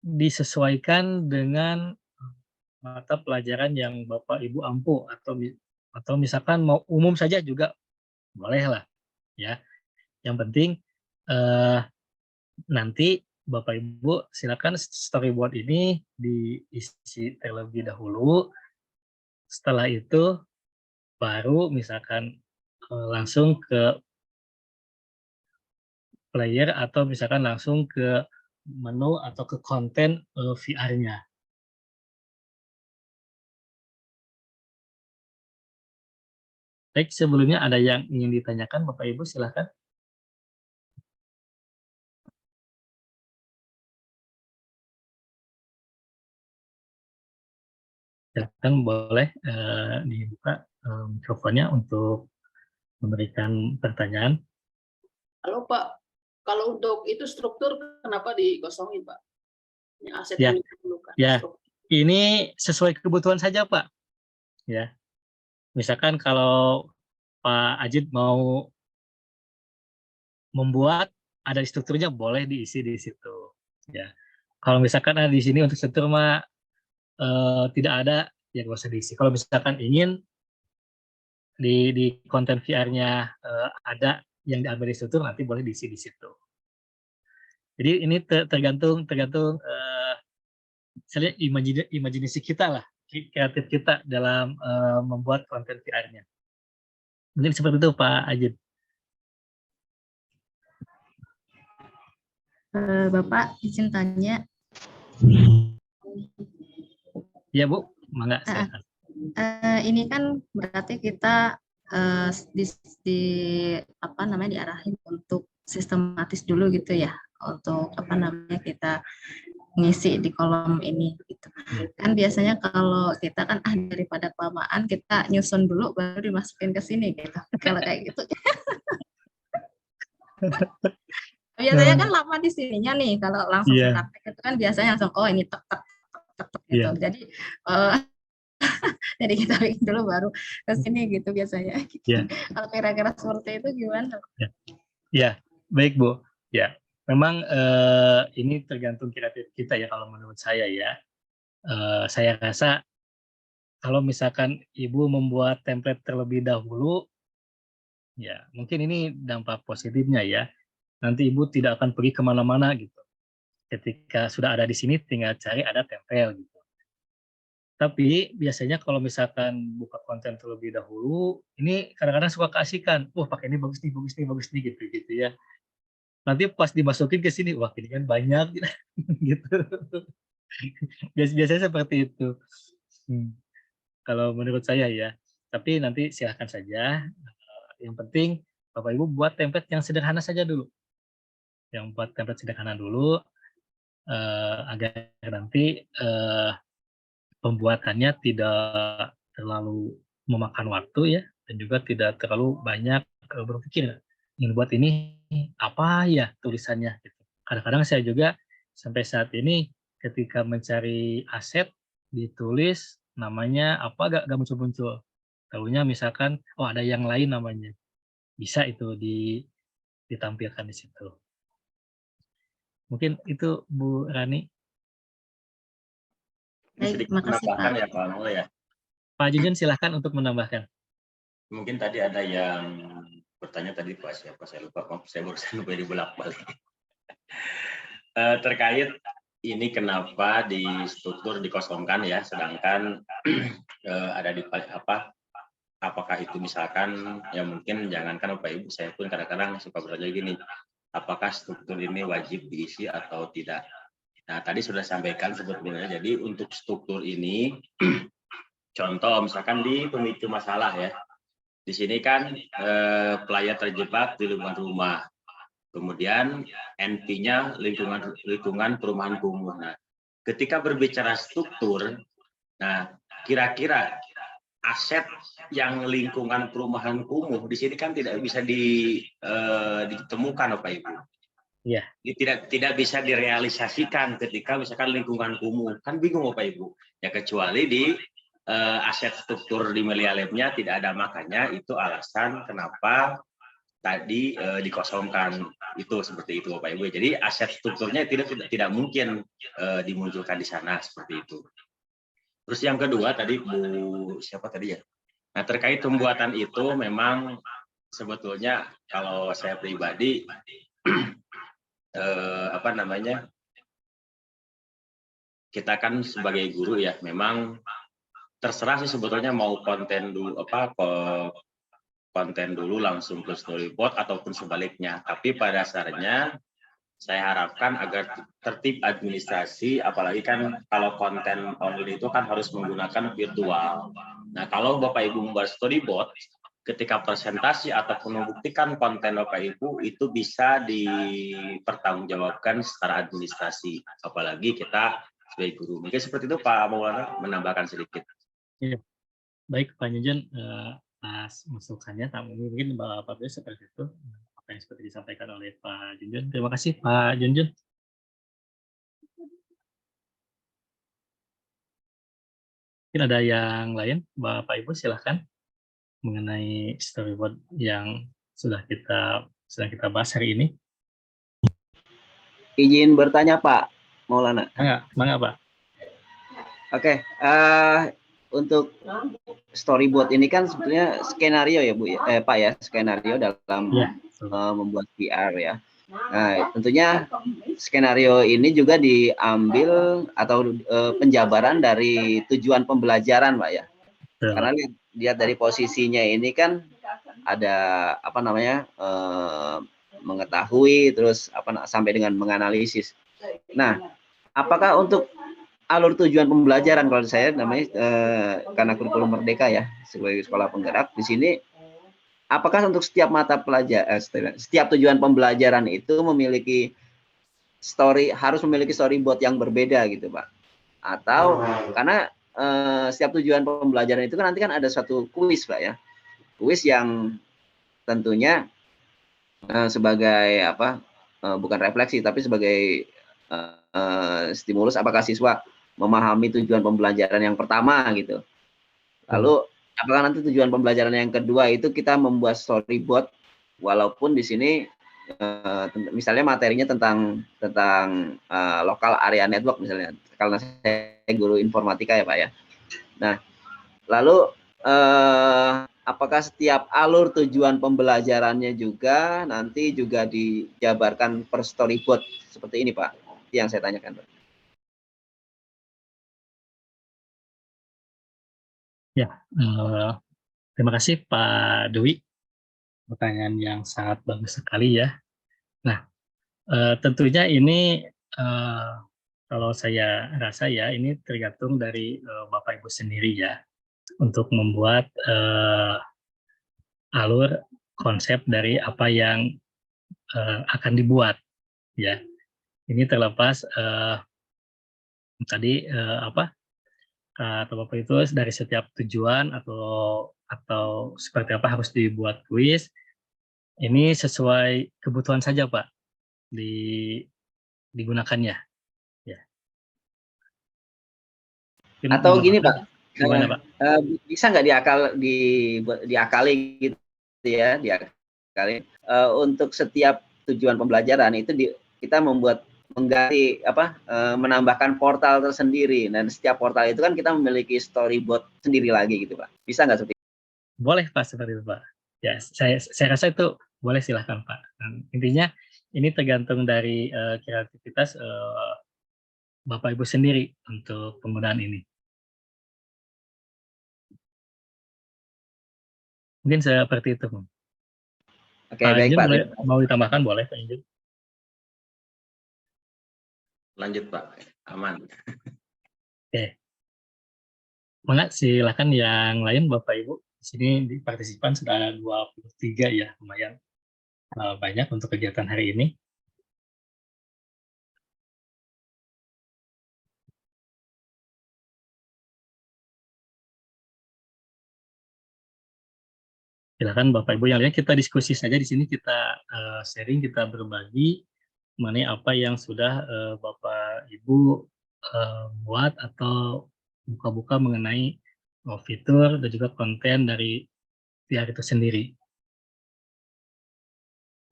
disesuaikan dengan mata pelajaran yang Bapak Ibu ampuh atau misalkan mau umum saja juga boleh lah ya. Yang penting nanti Bapak Ibu silakan storyboard ini diisi terlebih dahulu. Setelah itu baru misalkan langsung ke player atau misalkan langsung ke menu atau ke konten VR-nya. Baik, sebelumnya ada yang ingin ditanyakan Bapak Ibu, silakan. Silakan boleh dibuka mikrofonnya untuk memberikan pertanyaan. Halo Pak, kalau untuk itu struktur kenapa dikosongin Pak? Yang aset Ya, yang diperlukan. ya. Ini sesuai kebutuhan saja Pak. Ya, misalkan kalau Pak Ajid mau membuat ada di strukturnya boleh diisi di situ. Ya, kalau misalkan ada di sini untuk struktur mah tidak ada, ya nggak usah diisi. Kalau misalkan ingin di konten VR-nya ada yang diambil di struktur, nanti boleh diisi di situ. Jadi ini tergantung saya lihat imajinasi kita lah, kreatif kita dalam membuat konten VR-nya. Mungkin seperti itu Pak Ajid. Bapak izin tanya. Ya Bu, mangga silakan. Ini kan berarti kita di apa namanya diarahin untuk sistematis dulu gitu ya, untuk apa namanya kita ngisi di kolom ini gitu. Kan biasanya kalau kita kan daripada kelamaan kita nyusun dulu baru dimasukin ke sini gitu. Kalau kayak gitu. Biasanya kan lama di sininya nih, kalau langsung praktek itu kan biasanya langsung ini tek gitu. Jadi jadi kita bikin dulu baru ke sini gitu biasanya. Kalau kira-kira seperti itu gimana? Ya, baik Bu. Ya, memang ini tergantung kreatif kita ya kalau menurut saya ya. Saya rasa kalau misalkan Ibu membuat template terlebih dahulu, ya mungkin ini dampak positifnya ya. Nanti Ibu tidak akan pergi kemana-mana gitu. Ketika sudah ada di sini, tinggal cari ada tempel gitu. Tapi biasanya kalau misalkan buka konten terlebih dahulu, ini kadang-kadang suka keasikan. Wah, pakai ini bagus nih gitu ya. Nanti pas dimasukin ke sini, wah ini kan banyak gitu. Biasanya seperti itu. Kalau menurut saya ya. Tapi nanti silahkan saja. Yang penting Bapak Ibu buat template yang sederhana saja dulu. Yang buat template sederhana dulu agar nanti pembuatannya tidak terlalu memakan waktu ya, dan juga tidak terlalu banyak berpikir ingin buat ini apa ya tulisannya gitu. Kadang-kadang saya juga sampai saat ini ketika mencari aset ditulis namanya apa gak muncul-muncul. Tahunya misalkan ada yang lain namanya. Bisa itu ditampilkan di situ. Mungkin itu Bu Rani. Baik, terima kasih Pak. Ya, Pak Noel ya. Pak Junjun silahkan untuk menambahkan. Mungkin tadi ada yang bertanya tadi Pak siapa, saya lupa, maaf saya barusan lupa dibolak-balik. Terkait ini kenapa di struktur dikosongkan ya, sedangkan ada di apa? Apakah itu misalkan ya mungkin jangankan Bapak Ibu, saya pun kadang-kadang suka bertanya gini, apakah struktur ini wajib diisi atau tidak? Nah tadi sudah sampaikan sebetulnya, jadi untuk struktur ini contoh misalkan di pemicu masalah ya, di sini kan pelayan terjebak di lingkungan rumah, kemudian NP-nya lingkungan perumahan kumuh. Nah, ketika berbicara struktur, nah kira-kira aset yang lingkungan perumahan kumuh di sini kan tidak bisa ditemukan Bapak Ibu. Iya. Tidak bisa direalisasikan ketika misalkan lingkungan kumuh, kan bingung Bapak Ibu. Ya kecuali di aset struktur di Melia Lab-nya tidak ada, makanya itu alasan kenapa tadi dikosongkan itu seperti itu Bapak Ibu. Jadi aset strukturnya tidak mungkin dimunculkan di sana seperti itu. Terus yang kedua tadi Bu siapa tadi ya? Nah terkait pembuatan itu memang sebetulnya kalau saya pribadi apa namanya, kita kan sebagai guru ya memang terserah sih sebetulnya mau konten dulu konten dulu langsung ke storyboard ataupun sebaliknya, tapi pada dasarnya saya harapkan agar tertib administrasi, apalagi kan kalau konten online itu kan harus menggunakan virtual. Nah kalau Bapak Ibu membuat storyboard, ketika presentasi ataupun membuktikan konten Bapak Ibu itu bisa dipertanggungjawabkan secara administrasi, apalagi kita sebagai guru. Mungkin seperti itu Pak Maulana, menambahkan sedikit. Iya. Baik Pak Junjun, atas masukannya, mungkin Bapak Ibu seperti itu apa yang seperti disampaikan oleh Pak Junjun. Terima kasih Pak Junjun. Mungkin ada yang lain, Bapak Ibu silahkan mengenai storyboard yang sudah kita bahas hari ini. Izin bertanya Pak Maulana. Mangga Pak. Oke, untuk storyboard ini kan sebetulnya skenario ya Bu Pak ya, skenario dalam membuat VR ya. Nah, tentunya skenario ini juga diambil atau penjabaran dari tujuan pembelajaran Pak ya. Karena lihat dari posisinya ini kan ada apa namanya mengetahui terus sampai dengan menganalisis. Nah, apakah untuk alur tujuan pembelajaran, kalau saya namanya karena kurikulum merdeka ya sebagai sekolah penggerak di sini, apakah untuk setiap mata pelajaran setiap tujuan pembelajaran itu harus memiliki storyboard yang berbeda gitu Pak? Atau karena setiap tujuan pembelajaran itu kan nanti kan ada suatu kuis Pak ya, kuis yang tentunya sebagai bukan refleksi tapi sebagai stimulus apakah siswa memahami tujuan pembelajaran yang pertama gitu. Lalu apakah nanti tujuan pembelajaran yang kedua itu kita membuat storyboard, walaupun di sini misalnya materinya tentang lokal area network misalnya, karena saya guru informatika ya Pak ya. Nah, lalu apakah setiap alur tujuan pembelajarannya juga nanti juga dijabarkan per storyboard seperti ini Pak? Itu yang saya tanyakan Pak. Ya, terima kasih Pak Dwi. Pertanyaan yang sangat bagus sekali ya. Nah, tentunya ini kalau saya rasa ya ini tergantung dari Bapak Ibu sendiri ya untuk membuat alur konsep dari apa yang akan dibuat ya. Ini terlepas tadi kata Bapak itu dari setiap tujuan atau seperti apa harus dibuat kuis. Ini sesuai kebutuhan saja Pak digunakannya ya. Atau gini Pak, gimana Pak? Bisa nggak diakali gitu ya, kali untuk setiap tujuan pembelajaran itu kita mengganti menambahkan portal tersendiri, dan setiap portal itu kan kita memiliki storyboard sendiri lagi gitu Pak. Bisa nggak seperti itu? Boleh Pak, seperti itu Pak. Ya, saya rasa itu boleh, silahkan Pak. Dan intinya ini tergantung dari kreativitas Bapak Ibu sendiri untuk penggunaan ini. Mungkin seperti itu. Oke, baik Pak. Mau ditambahkan boleh Pak Injun? Lanjut Pak, aman. Oke. Silakan yang lain Bapak Ibu. Di sini di partisipan sudah ada 23 ya, lumayan banyak untuk kegiatan hari ini. Silakan Bapak Ibu yang lain, kita diskusi saja di sini, kita sharing, kita berbagi mengenai apa yang sudah Bapak Ibu buat atau buka-buka mengenai fitur dan juga konten dari VR itu sendiri.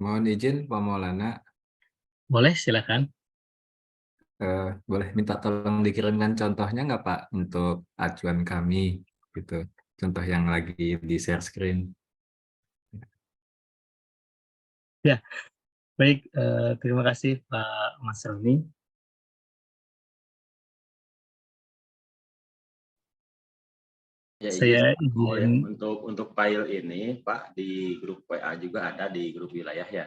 Mohon izin Pak Maulana. Boleh, silakan. Boleh minta tolong dikirimkan contohnya nggak Pak untuk acuan kami gitu, contoh yang lagi di share screen. Ya, baik, terima kasih Pak Mas Roni. Ya, saya izin untuk file ini Pak, di grup WA juga ada, di grup wilayah ya.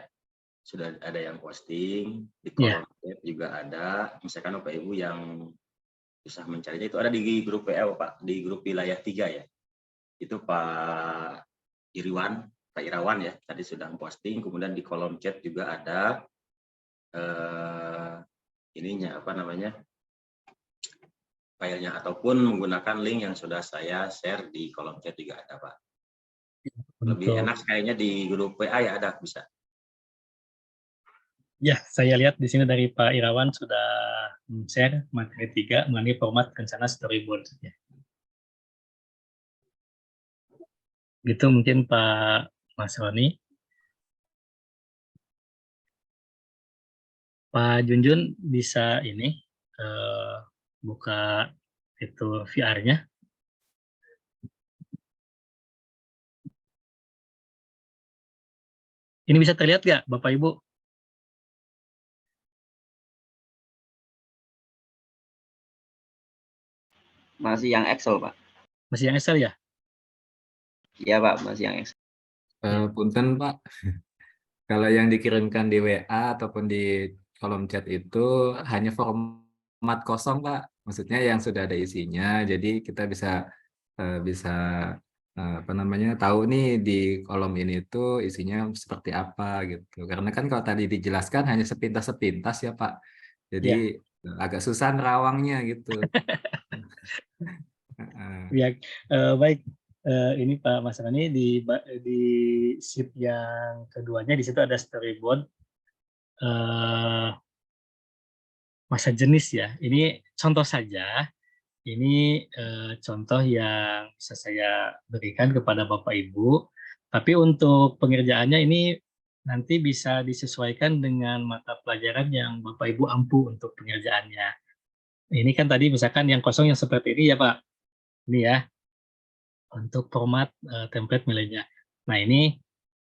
Sudah ada yang posting, di kolom chat juga ada. Misalkan Bapak Ibu yang susah mencarinya, itu ada di grup WA Pak, di grup wilayah 3 ya. Itu Pak Irawan ya, tadi sudah posting. Kemudian di kolom chat juga ada ininya apa namanya, filenya, ataupun menggunakan link yang sudah saya share di kolom chat juga ada Pak. Lebih enak kayaknya di grup WA ya, ada, bisa. Ya, saya lihat di sini dari Pak Irawan sudah share materi 3 mengenai format rencana storyboard. Ya. Gitu mungkin Pak Mas Roni. Pak Junjun bisa ini buka fitur VR-nya. Ini bisa terlihat nggak Bapak Ibu? Masih yang Excel Pak. Masih yang Excel ya? Iya Pak, masih yang Excel. Punten Pak, kalau yang dikirimkan di WA ataupun di kolom chat itu hanya format kosong Pak, maksudnya yang sudah ada isinya, jadi kita bisa apa namanya, tahu nih di kolom ini tuh isinya seperti apa gitu. Karena kan kalau tadi dijelaskan hanya sepintas-sepintas ya Pak, jadi agak susah nerawangnya gitu. Ya, baik. Ini Pak Mas Rani di sheet yang keduanya di situ ada storyboard masa jenis ya. Ini contoh saja. Ini contoh yang bisa saya berikan kepada Bapak Ibu. Tapi untuk pengerjaannya ini nanti bisa disesuaikan dengan mata pelajaran yang Bapak Ibu ampu untuk pengerjaannya. Ini kan tadi misalkan yang kosong yang seperti ini ya Pak. Ini ya. Untuk format template nilainya. Nah ini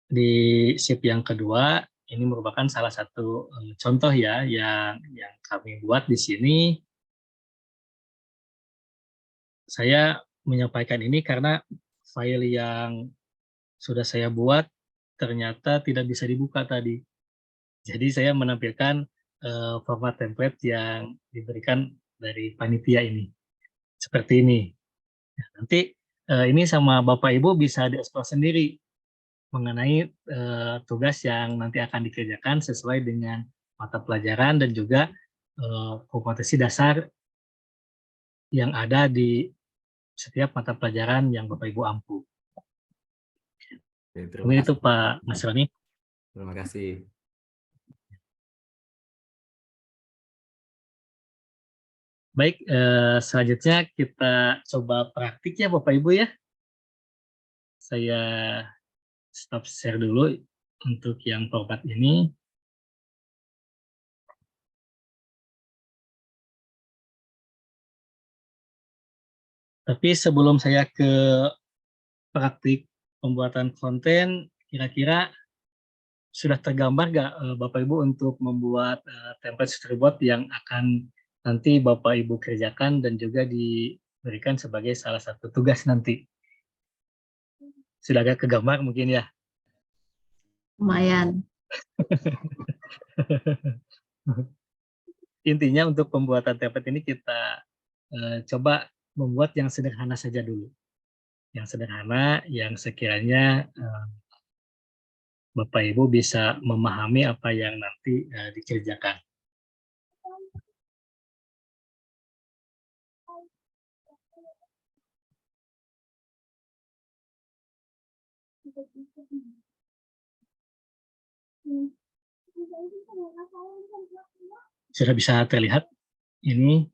di sheet yang kedua ini merupakan salah satu contoh ya yang kami buat di sini. Saya menyampaikan ini karena file yang sudah saya buat ternyata tidak bisa dibuka tadi. Jadi saya menampilkan format template yang diberikan dari panitia ini. Seperti ini. Nah, nanti ini sama Bapak Ibu bisa dieksplor sendiri mengenai tugas yang nanti akan dikerjakan sesuai dengan mata pelajaran dan juga kompetensi dasar yang ada di setiap mata pelajaran yang Bapak Ibu ampu. Mungkin itu Pak Mas Roni. Terima kasih. Baik, selanjutnya kita coba praktik ya Bapak Ibu ya. Saya stop share dulu. untuk yang format ini. Tapi sebelum saya ke praktik pembuatan konten, kira-kira sudah tergambar nggak Bapak Ibu untuk membuat template storyboard yang akan nanti Bapak Ibu kerjakan dan juga diberikan sebagai salah satu tugas nanti? Sudah agak kegambar mungkin ya? Lumayan. Intinya untuk pembuatan template ini kita coba membuat yang sederhana saja dulu. Yang sederhana, yang sekiranya Bapak Ibu bisa memahami apa yang nanti dikerjakan. Sudah bisa terlihat ini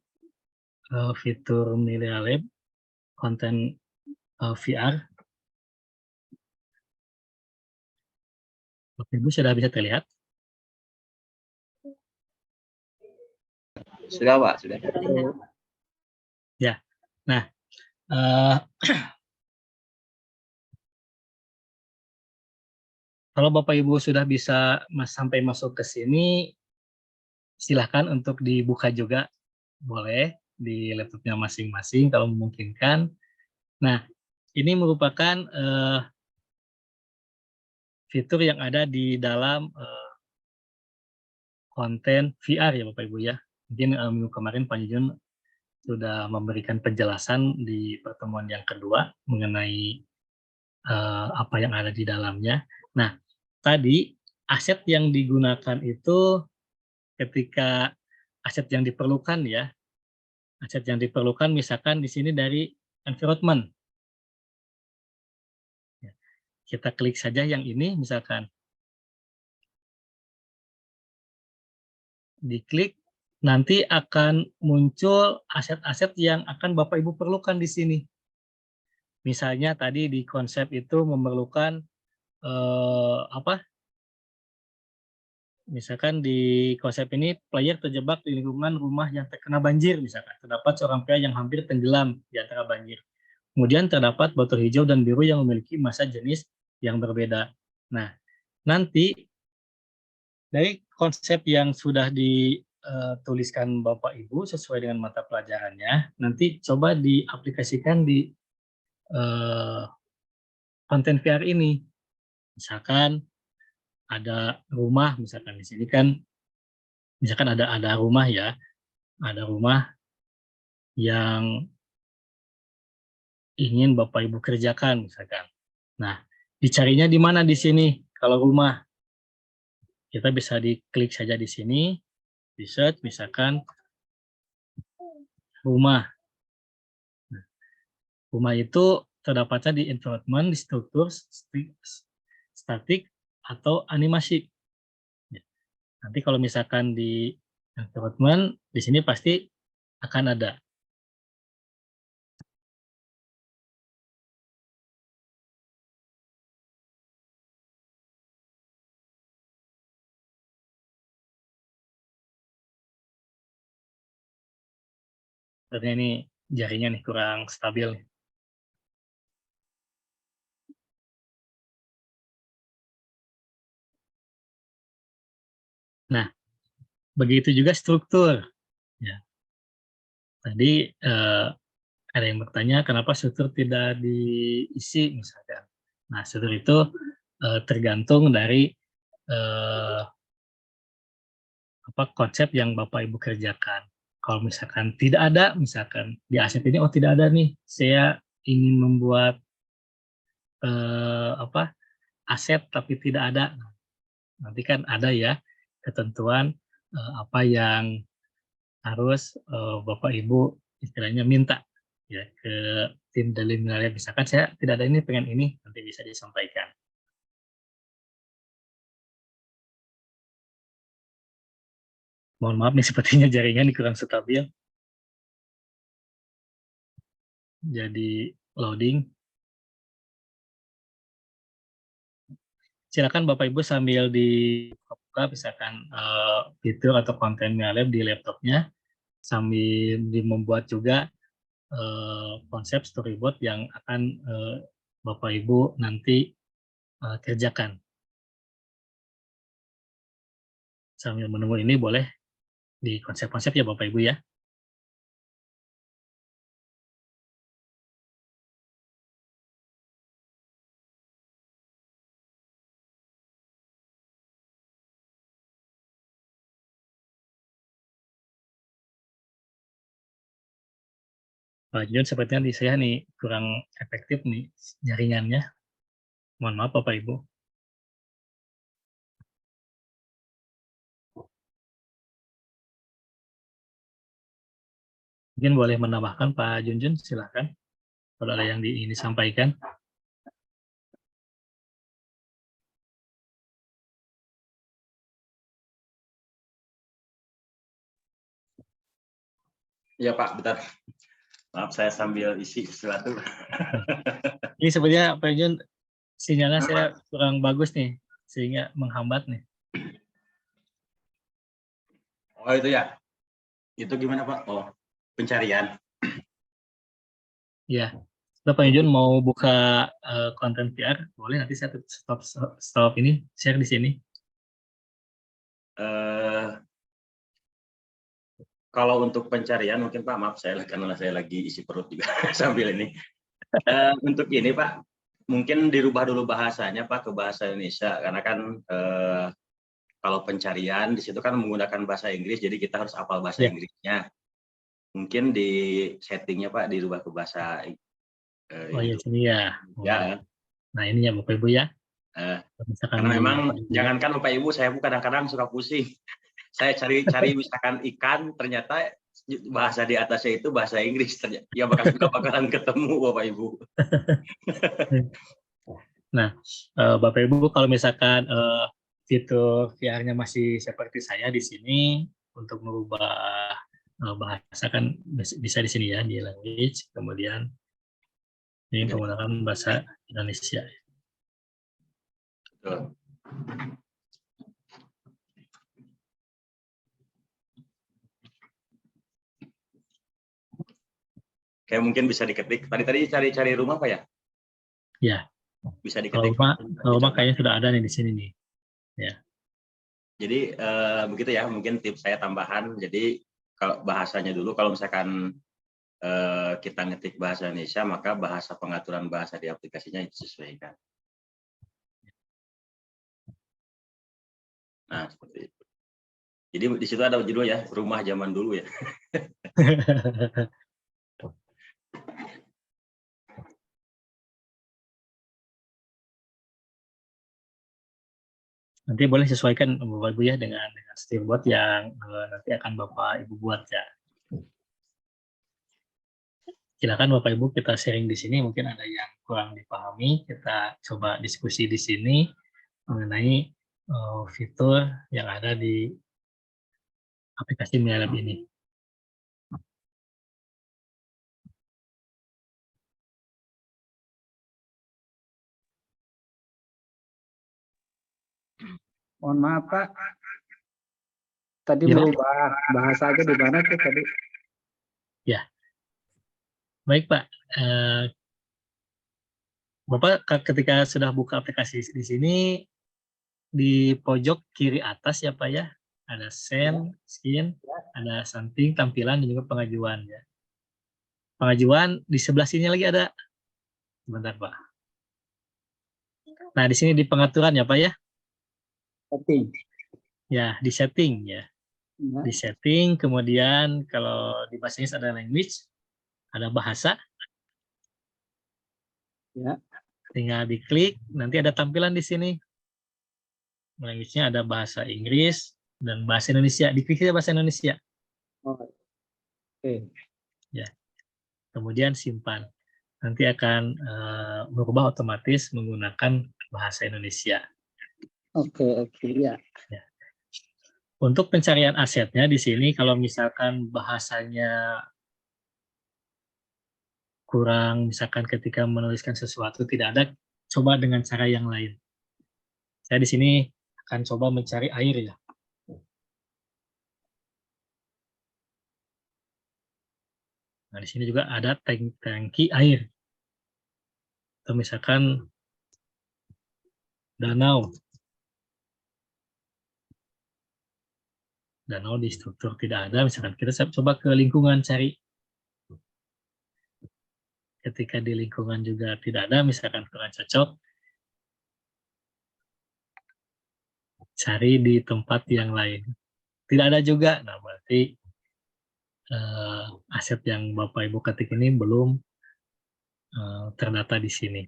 fitur Media Lab konten VR. Bapak Ibu sudah bisa terlihat? Sudah, Pak, sudah. Ya. Nah, kalau Bapak Ibu sudah bisa sampai masuk ke sini, silahkan untuk dibuka juga, boleh di laptopnya masing-masing kalau memungkinkan. Nah, ini merupakan fitur yang ada di dalam konten VR ya Bapak Ibu ya. Mungkin minggu kemarin Pak Jun sudah memberikan penjelasan di pertemuan yang kedua mengenai apa yang ada di dalamnya. Nah, tadi aset yang digunakan itu ketika aset yang diperlukan ya, aset yang diperlukan misalkan di sini dari environment. Kita klik saja yang ini misalkan. Diklik, nanti akan muncul aset-aset yang akan Bapak Ibu perlukan di sini. Misalnya tadi di konsep itu memerlukan misalkan di konsep ini player terjebak di lingkungan rumah yang terkena banjir misalkan. Terdapat seorang pria yang hampir tenggelam di antara banjir. Kemudian terdapat botol hijau dan biru yang memiliki massa jenis yang berbeda. Nah, nanti dari konsep yang sudah dituliskan Bapak Ibu sesuai dengan mata pelajarannya, nanti coba diaplikasikan di konten VR ini. Misalkan ada rumah, misalkan di sini kan, misalkan ada rumah ya, ada rumah yang ingin Bapak Ibu kerjakan misalkan. Nah, dicarinya di mana di sini? Kalau rumah, kita bisa diklik saja di sini, di search misalkan rumah. Nah, rumah itu terdapatnya di environment, di struktur, statik, atau animasi. Nanti kalau misalkan di environment, di sini pasti akan ada. Ternyata ini jaringan nih kurang stabil. Nah, begitu juga struktur. Ya. Tadi ada yang bertanya kenapa struktur tidak diisi misalkan. Nah, struktur itu tergantung dari konsep yang Bapak Ibu kerjakan. Kalau misalkan tidak ada, misalkan di aset ini tidak ada nih, saya ingin membuat aset tapi tidak ada. Nanti kan ada ya ketentuan apa yang harus Bapak Ibu istilahnya minta ya ke tim dari wilayah. Misalkan saya tidak ada ini, pengen ini, nanti bisa disampaikan. Mohon maaf nih sepertinya jaringan kurang stabil. Jadi loading. silakan Bapak Ibu sambil dibuka misalkan fitur atau konten MiaLab di laptopnya, sambil membuat juga konsep storyboard yang akan Bapak Ibu nanti kerjakan. Sambil menunggu ini boleh di konsep-konsep ya Bapak Ibu ya. Pak Jun, sepertinya di saya nih kurang efektif nih jaringannya. Mohon maaf Bapak Ibu. Mungkin boleh menambahkan Pak Junjun, silakan. Kalau ada yang ingin disampaikan. Ya Pak, bentar. Maaf saya sambil isi sesuatu. Ini sebenarnya Pak Jun, sinyalnya saya kurang bagus nih, sehingga menghambat nih. Oh itu ya? Itu gimana Pak? Oh, pencarian. Ya, Bapak Jun mau buka konten VR, boleh nanti saya stop ini, share di sini. Kalau untuk pencarian mungkin Pak, maaf karena saya lagi isi perut juga sambil ini. Untuk ini Pak, mungkin dirubah dulu bahasanya Pak ke bahasa Indonesia, karena kan kalau pencarian di situ kan menggunakan bahasa Inggris, jadi kita harus hafal bahasa Inggrisnya. Mungkin di settingnya Pak dirubah ke bahasa oh ya sini ya. Ya. Nah ini ya Bapak Ibu ya. Karena memang jangankan Bapak Ibu, saya kadang-kadang suka pusing. Saya cari misalkan ikan, ternyata bahasa di atasnya itu bahasa Inggris. Ya bakalan ketemu Bapak Ibu. Nah, Bapak Ibu kalau misalkan fitur VR-nya masih seperti saya di sini, untuk merubah bahasa kan bisa di sini ya, di language, kemudian ini menggunakan bahasa Indonesia. Betul. Kayak mungkin bisa diketik. Tadi cari rumah Pak ya? Ya. Bisa diketik. Kalau rumah kayaknya sudah ada nih di sini nih. Ya. Jadi begitu ya, mungkin tips saya tambahan. Jadi kalau bahasanya dulu, kalau misalkan kita ngetik bahasa Indonesia, maka bahasa pengaturan bahasa di aplikasinya disesuaikan. Nah, seperti itu. Jadi di situ ada judul ya, rumah zaman dulu ya. Nanti boleh sesuaikan Bapak Ibu ya dengan storyboard yang nanti akan Bapak Ibu buat ya. Silakan Bapak Ibu kita sharing di sini, mungkin ada yang kurang dipahami, kita coba diskusi di sini mengenai fitur yang ada di aplikasi MiaLab ini. Mohon maaf Pak, tadi Ya. merubah bahasanya di mana tuh tadi? Ya, baik Pak. Bapak ketika sudah buka aplikasi di sini, di pojok kiri atas ya Pak ya, ada send, skin, ada something, tampilan, dan juga pengajuan ya. Pengajuan di sebelah sini lagi ada. Sebentar Pak. Nah di sini di pengaturan ya Pak ya. Setting. Ya di setting ya. Di setting, kemudian kalau di bahasa Inggris ada language, ada bahasa. Ya. Tinggal diklik, nanti ada tampilan di sini. Language-nya ada bahasa Inggris dan bahasa Indonesia. Diklik saja bahasa Indonesia. Oh. Oke. Ya. Kemudian simpan. Nanti akan berubah otomatis menggunakan bahasa Indonesia. Oke, ya. Ya. Untuk pencarian asetnya di sini, kalau misalkan bahasanya kurang, misalkan ketika menuliskan sesuatu tidak ada, coba dengan cara yang lain. Saya di sini akan coba mencari air ya. Nah, di sini juga ada tangki air. Atau misalkan danau. Danau di struktur tidak ada, misalkan kita coba ke lingkungan cari. Ketika di lingkungan juga tidak ada, misalkan kurang cocok, cari di tempat yang lain. Tidak ada juga, nah berarti aset yang Bapak Ibu ketik ini belum terdata di sini.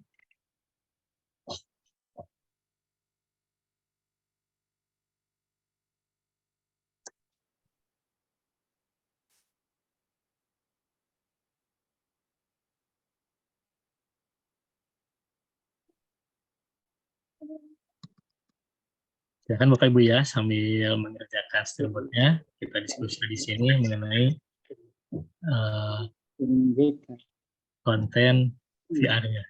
Silakan Bapak Ibu ya, sambil mengerjakan steelboardnya, kita diskusi di sini mengenai konten VR-nya.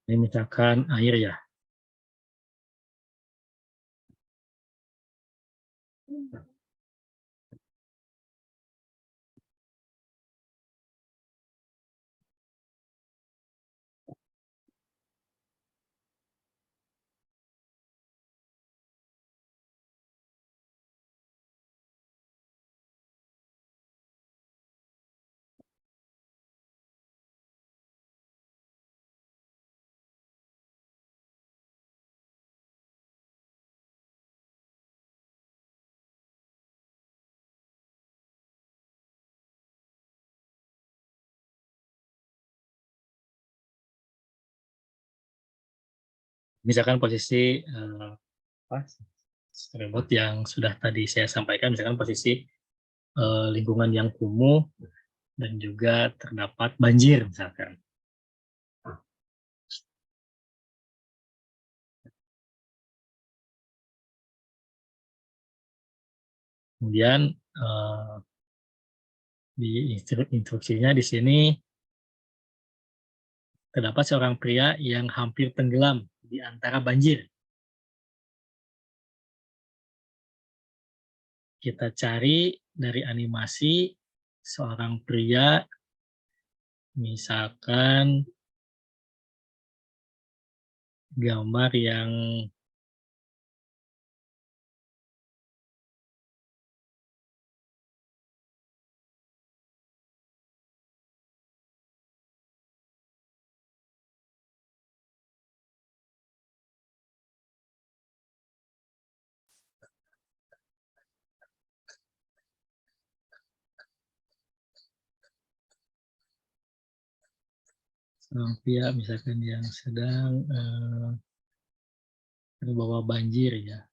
Ini misalkan air ya. Misalkan posisi steelboard yang sudah tadi saya sampaikan, misalkan posisi lingkungan yang kumuh dan juga terdapat banjir misalkan. Kemudian di instruksinya di sini terdapat seorang pria yang hampir tenggelam di antara banjir. Kita cari dari animasi seorang pria, misalkan gambar yang seorang pria misalkan yang sedang terbawa banjir ya.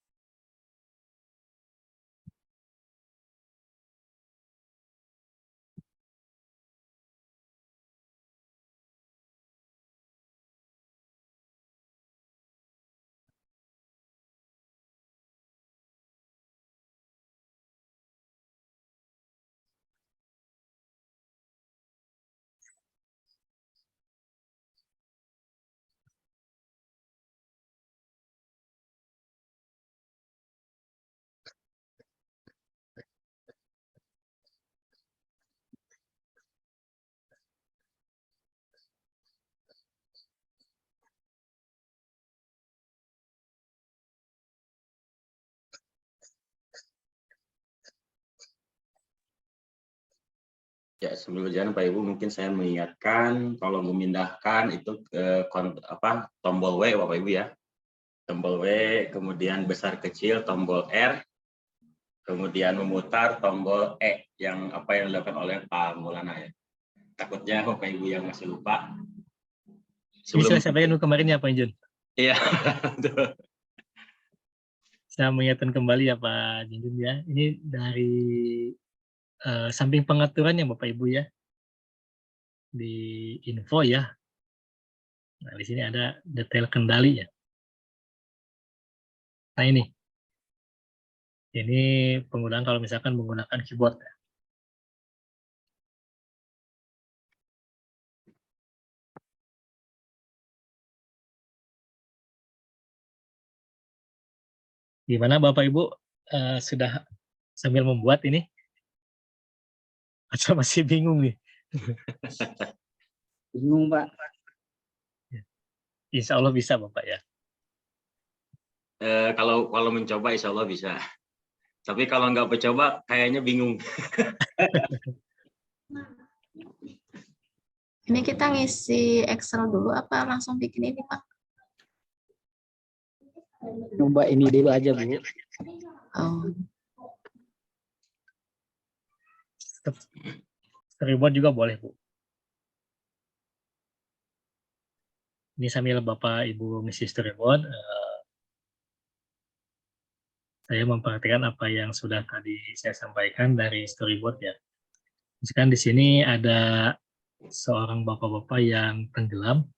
Ya, sebelum berjalan Pak Ibu mungkin saya mengingatkan kalau memindahkan itu ke tombol W Bapak Ibu ya. Tombol W, kemudian besar kecil tombol R, kemudian memutar tombol E yang dilakukan oleh Pak Maulana ya. Takutnya Bapak Ibu yang masih lupa. Ini saya sampaikan kemarin ya Pak Jun. Iya. Saya mengingatkan kembali ya Pak Junjun ya. Ini dari samping pengaturan ya Bapak Ibu ya. Di info ya. Nah, di sini ada detail kendali ya. Nah ini penggunaan kalau misalkan menggunakan keyboard ya. Gimana Bapak Ibu sudah sambil membuat ini? Atau masih bingung nih? Bingung Pak. Insya Allah bisa Bapak ya. Kalau mencoba Insya Allah bisa. Tapi kalau nggak mencoba kayaknya bingung. Ini kita ngisi Excel dulu apa langsung bikin ini Pak? Coba ini dulu aja Bu. Oh. Storyboard juga boleh Bu. Ini sambil Bapak Ibu ngisi storyboard, saya memperhatikan apa yang sudah tadi saya sampaikan dari storyboard ya. Misalkan di sini ada seorang bapak-bapak yang tenggelam.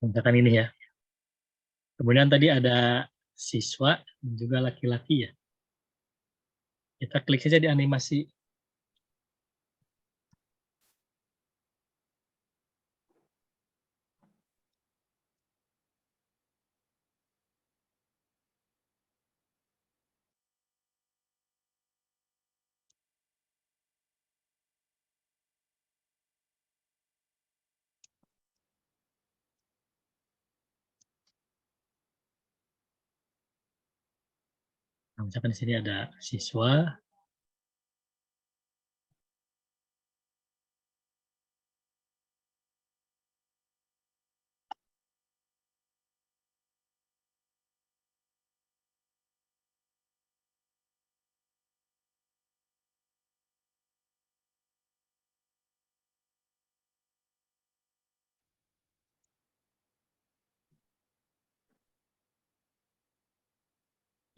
Misalkan ini ya. Kemudian tadi ada siswa dan juga laki-laki ya. Kita klik saja di animasi. Nah, misalkan di sini ada siswa.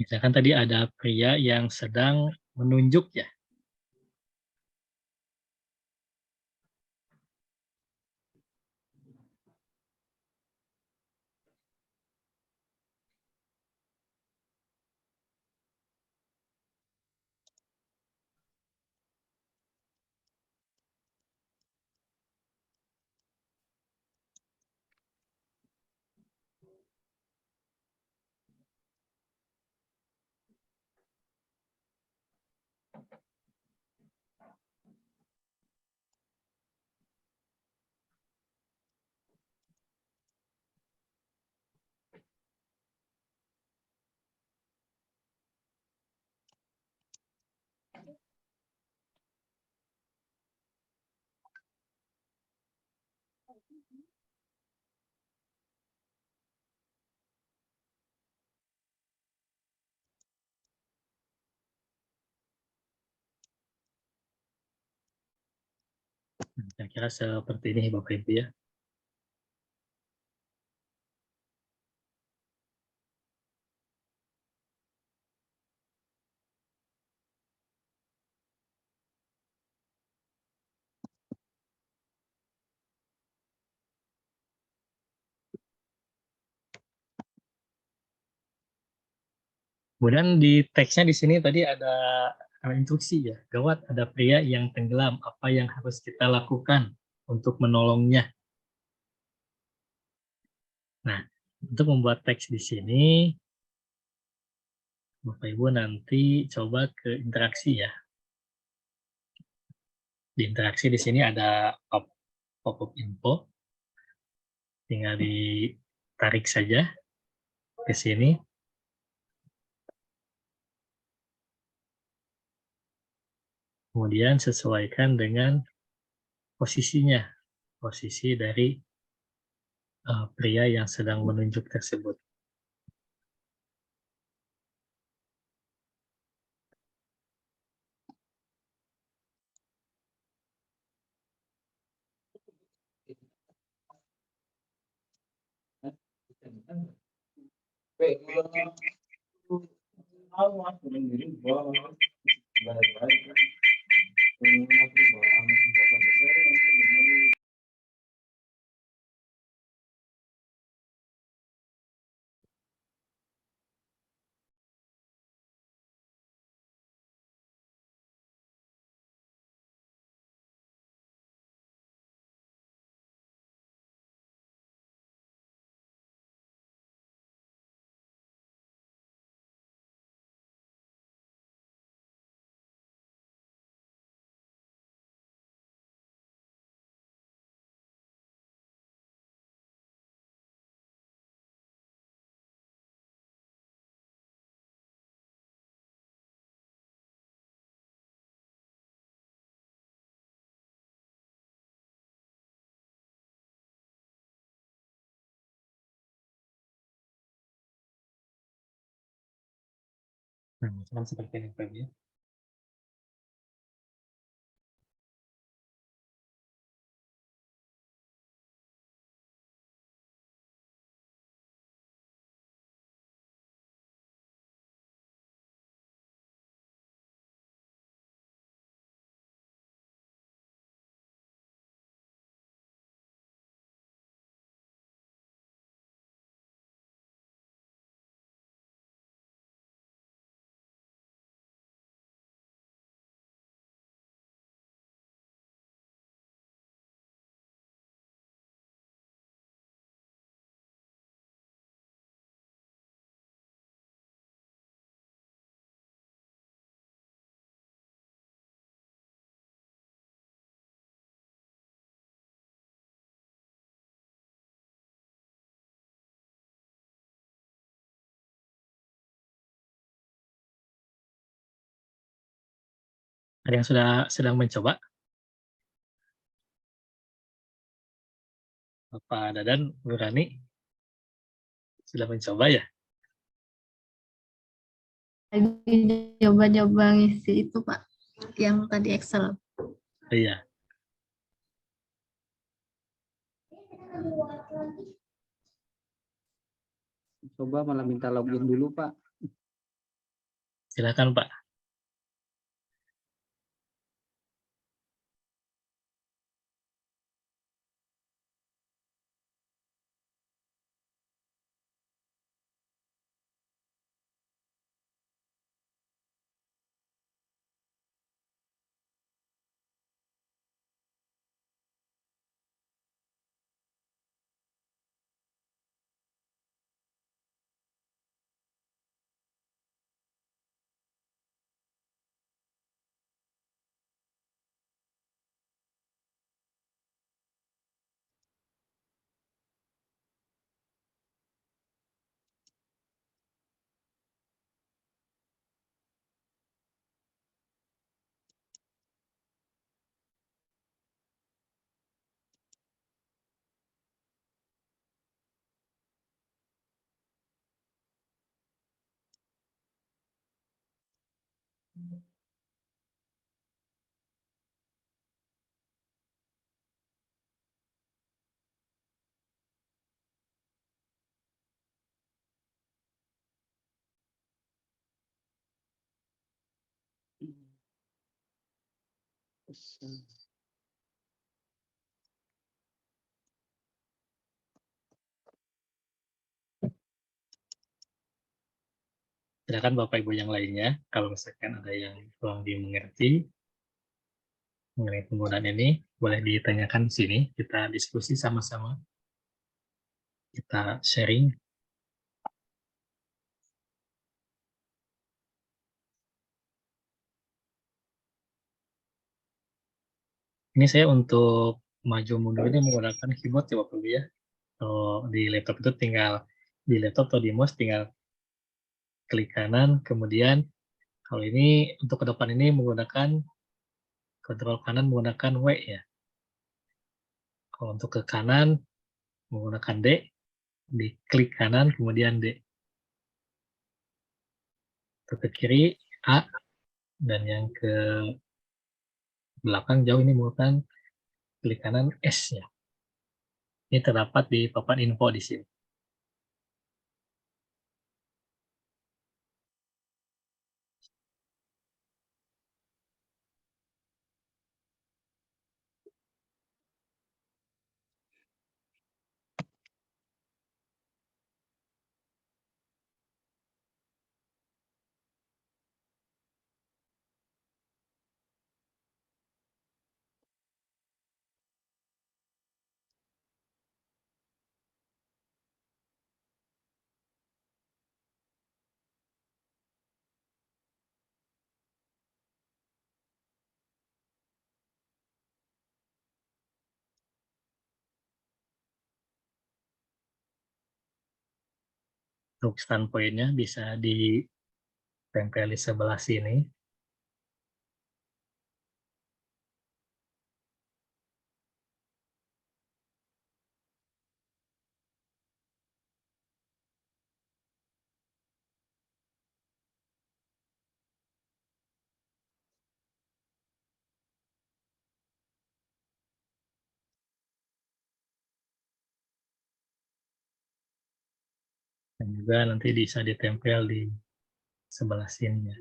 Misalkan tadi ada pria yang sedang menunjuk ya. Kira-kira seperti ini Bapak Ibu ya. Kemudian di teksnya di sini tadi ada instruksi ya. Gawat, ada pria yang tenggelam. Apa yang harus kita lakukan untuk menolongnya? Nah, untuk membuat teks di sini, Bapak Ibu nanti coba ke interaksi ya. Di interaksi di sini ada pop-up info. Tinggal ditarik saja ke sini. Kemudian sesuaikan dengan posisinya, posisi dari pria yang sedang menunjuk tersebut. Nah, seperti ini Pak ya. Ada yang sedang mencoba? Bapak Dadan, Bu Rani, sudah mencoba ya? Lagi coba-coba ngisi itu Pak, yang tadi Excel. Iya. Coba malah minta login dulu, Pak. Silakan Pak. Silakan Bapak Ibu yang lainnya, kalau misalkan ada yang kurang dimengerti mengenai penggunaan ini, boleh ditanyakan di sini, kita diskusi sama-sama, kita sharing. Ini saya untuk maju mundur ini menggunakan keyboard ya Bapak Ibu ya. Kalau di laptop itu tinggal, di laptop atau di mouse tinggal klik kanan, kemudian kalau ini untuk ke depan ini menggunakan kontrol kanan menggunakan W ya. Kalau untuk ke kanan menggunakan D, diklik kanan kemudian D. Untuk ke kiri A, dan yang ke belakang jauh ini menggunakan klik kanan S ya. Ini terdapat di papan info di sini. Untuk standpoint-nya bisa ditempel di sebelah sini. Dan juga nanti bisa ditempel di sebelah sini ya.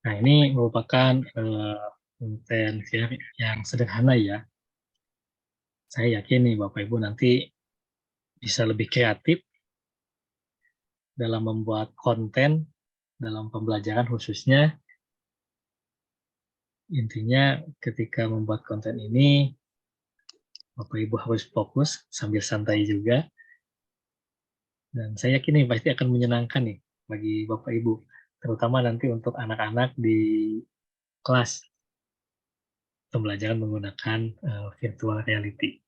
Nah, ini merupakan konten yang sederhana ya. Saya yakin nih Bapak Ibu nanti bisa lebih kreatif dalam membuat konten dalam pembelajaran khususnya. Intinya ketika membuat konten ini, Bapak Ibu harus fokus sambil santai juga. Dan saya yakin nih pasti akan menyenangkan nih bagi Bapak Ibu. Terutama nanti untuk anak-anak di kelas pembelajaran menggunakan virtual reality.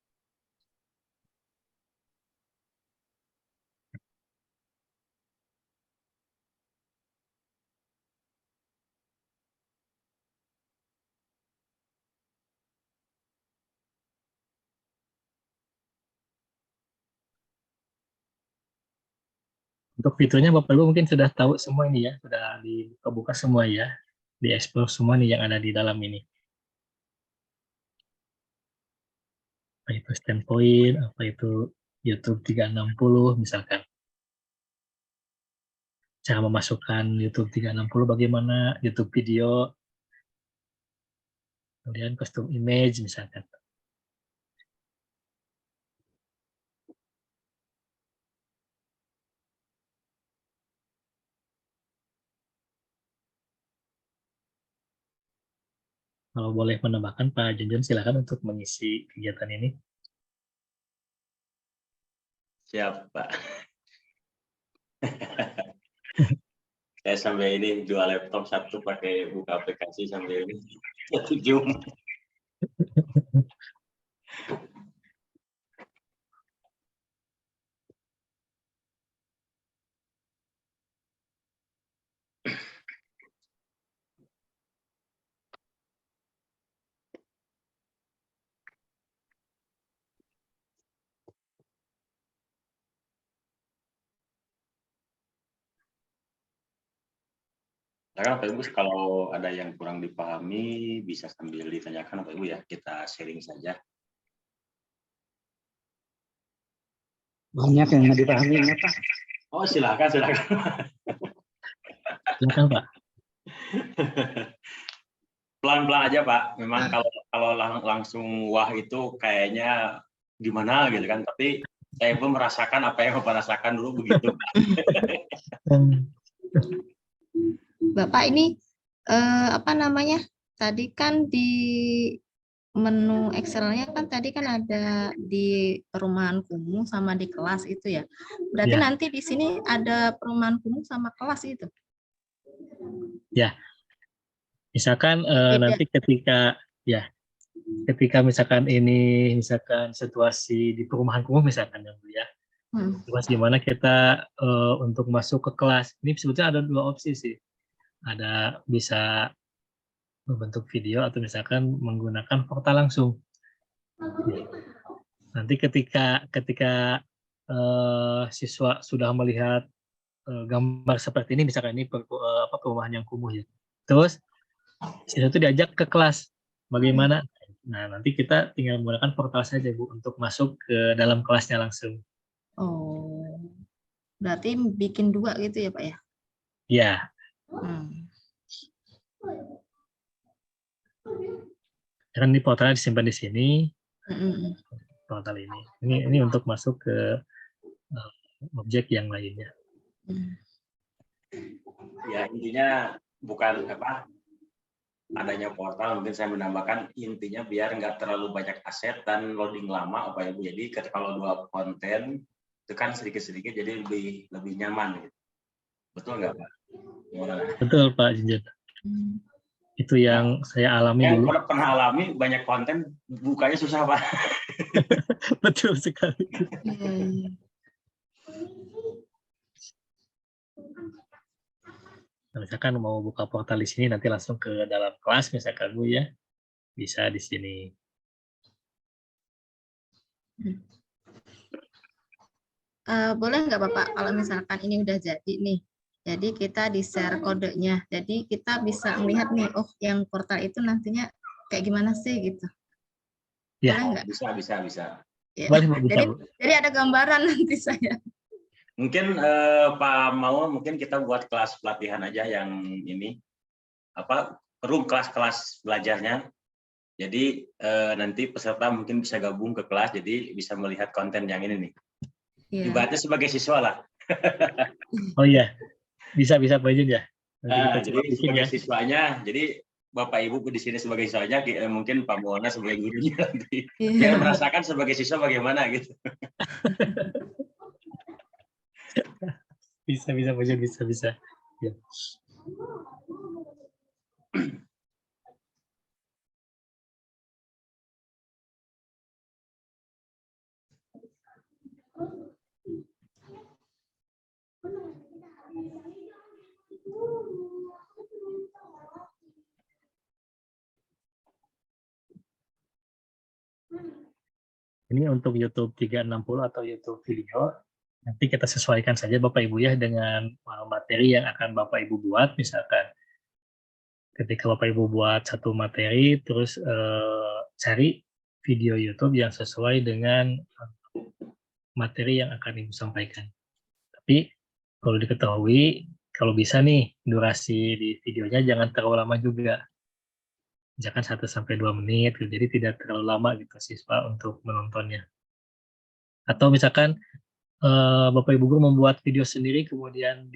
Untuk fiturnya Bapak Ibu mungkin sudah tahu semua ini ya, sudah dibuka semua ya, di-explore semua nih yang ada di dalam ini. Apa itu standpoint, apa itu YouTube 360 misalkan. Cara memasukkan YouTube 360 bagaimana, YouTube video, kemudian custom image misalkan. Kalau boleh menambahkan, Pak Junjun, silakan untuk mengisi kegiatan ini. Siap, Pak. Saya sampai ini 2 laptop, 1 pakai buka aplikasi sambil ini. Zoom. Nah, Pak Ibu, kalau ada yang kurang dipahami bisa sambil ditanyakan Pak Ibu ya, kita sharing saja. Banyak yang nggak dipahami ya Pak. Oh, silakan. Silakan, Pak. Pelan-pelan aja, Pak. Memang kalau langsung wah itu kayaknya gimana gitu kan, tapi saya pun merasakan apa yang Bapak rasakan dulu begitu. Bapak ini apa namanya? Tadi kan di menu Excel-nya kan tadi kan ada di perumahan kumuh sama di kelas itu ya. Berarti Ya. nanti di sini ada perumahan kumuh sama kelas itu. Ya. Misalkan Beda. nanti ketika misalkan situasi di perumahan kumuh misalkan ya Bu ya. Situasi gimana kita untuk masuk ke kelas. Ini sebetulnya ada 2 opsi sih. Ada bisa membentuk video atau misalkan menggunakan portal langsung. Nanti ketika siswa sudah melihat gambar seperti ini, misalkan ini perumahan yang kumuh ya. Terus siswa itu diajak ke kelas. Bagaimana? Nah, nanti kita tinggal menggunakan portal saja Bu untuk masuk ke dalam kelasnya langsung. Oh, berarti bikin 2 gitu ya Pak ya? Ya. Kan ini portalnya disimpan di sini. Portal ini. Ini untuk masuk ke objek yang lainnya. Ya, intinya bukan adanya portal, mungkin saya menambahkan intinya biar nggak terlalu banyak aset dan loading lama Bapak Ibu. Jadi kalau 2 konten itu kan sedikit-sedikit jadi lebih nyaman gitu. Betul nggak Pak? Betul Pak Junjun. Itu yang saya alami dulu. Yang pernah alami banyak konten bukanya susah Pak. Betul sekali. Nah, misalkan mau buka portal di sini nanti langsung ke dalam kelas misalkan Bu ya, bisa di sini. Boleh nggak Bapak kalau misalkan ini udah jadi nih, jadi kita di-share kodenya, jadi kita bisa melihat nih, oh yang portal itu nantinya kayak gimana sih gitu. Ya. Boleh nggak? Bisa. Ya. Boleh, bisa, jadi ada gambaran nanti saya. Mungkin Pak Maul, mungkin kita buat kelas pelatihan aja yang ini room kelas belajarnya. Jadi nanti peserta mungkin bisa gabung ke kelas, jadi bisa melihat konten yang ini nih. Ibaratnya sebagai siswa lah. Oh iya, bisa Pak Jun ya. Jadi sebagai siswanya, jadi Bapak Ibu di sini sebagai siswanya, mungkin Pak Maulana sebagai gurunya nanti. Biar merasakan sebagai siswa bagaimana gitu. Bisa Pak Jun, bisa. Ya. Ini untuk YouTube 360 atau YouTube video, nanti kita sesuaikan saja Bapak Ibu ya dengan materi yang akan Bapak Ibu buat. Misalkan ketika Bapak Ibu buat satu materi, terus cari video YouTube yang sesuai dengan materi yang akan Ibu sampaikan. Tapi perlu diketahui, kalau bisa nih durasi di videonya jangan terlalu lama juga. Misalkan 1-2 menit, jadi tidak terlalu lama gitu siswa untuk menontonnya. Atau misalkan Bapak Ibu guru membuat video sendiri kemudian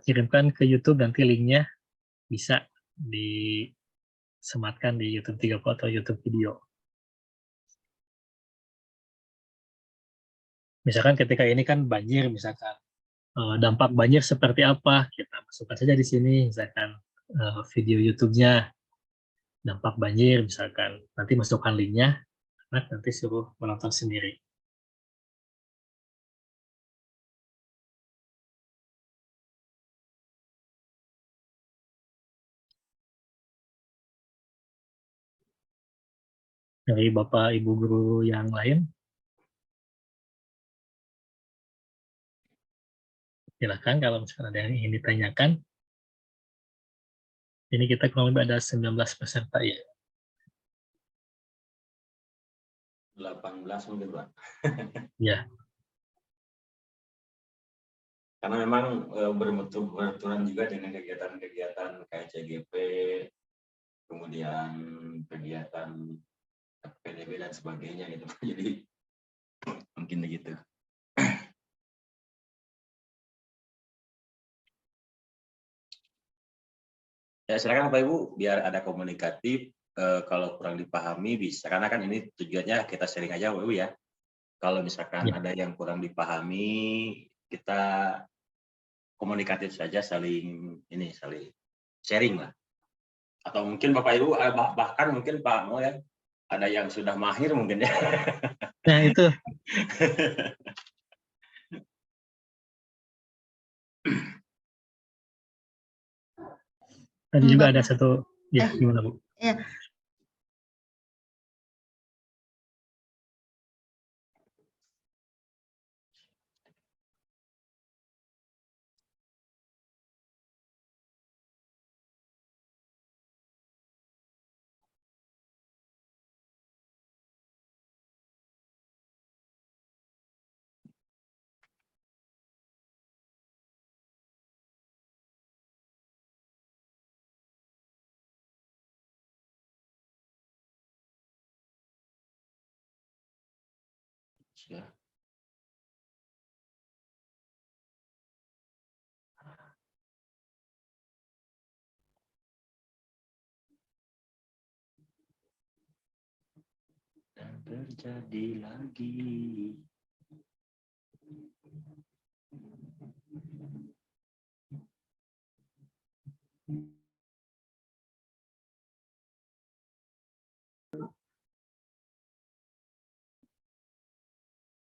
dikirimkan ke YouTube, nanti linknya bisa disematkan di YouTube 30 atau YouTube video. Misalkan ketika ini kan banjir, misalkan dampak banjir seperti apa, kita masukkan saja di sini, misalkan video YouTube-nya dampak banjir, misalkan nanti masukkan linknya, nanti suruh menonton sendiri. Dari Bapak Ibu guru yang lain, silakan kalau misalkan ada yang ingin ditanyakan. Ini kita kurang lebih ada 19 peserta ya. 18 mungkin, Pak. Ya. Karena memang berbenturan juga dengan kegiatan-kegiatan kayak CGP, kemudian kegiatan PDB dan sebagainya gitu. Jadi mungkin begitu. Ya, silakan Bapak Ibu, biar ada komunikatif. Kalau kurang dipahami bisa, karena kan ini tujuannya kita sharing aja Bapak Ibu ya. Kalau misalkan ada yang kurang dipahami, kita komunikatif saja, saling sharing lah. Atau mungkin Bapak Ibu bahkan mungkin Pak Mo ya, ada yang sudah mahir mungkin ya. Nah itu. Tadi juga ada satu, ya gimana Bu? Ya. Ya. Dan terjadi lagi.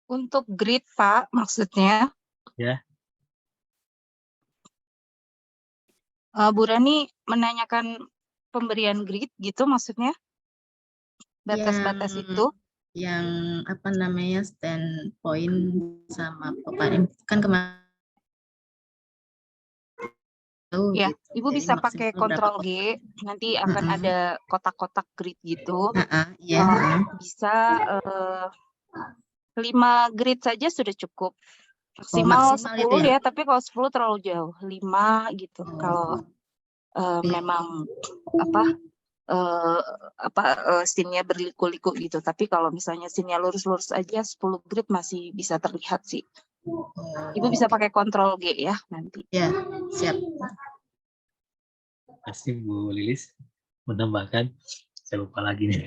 Untuk grid, Pak, maksudnya. Ya. Bu Rani menanyakan pemberian grid gitu maksudnya? Batas-batas itu? Yang apa namanya standpoint sama peparing kan kemarin. Ya, gitu. Ibu Jadi bisa pakai Ctrl G, nanti akan ada kotak-kotak grid gitu. Bisa 5 grid saja sudah cukup. Maksimal 10 ya, tapi kalau 10 terlalu jauh. 5 gitu. Kalau memang scene-nya berliku-liku gitu. Tapi kalau misalnya scene-nya lurus-lurus aja, 10 grid masih bisa terlihat sih. Ibu bisa pakai Ctrl G ya nanti. Ya, siap. Terima kasih Bu Lilis menambahkan. Saya lupa lagi nih.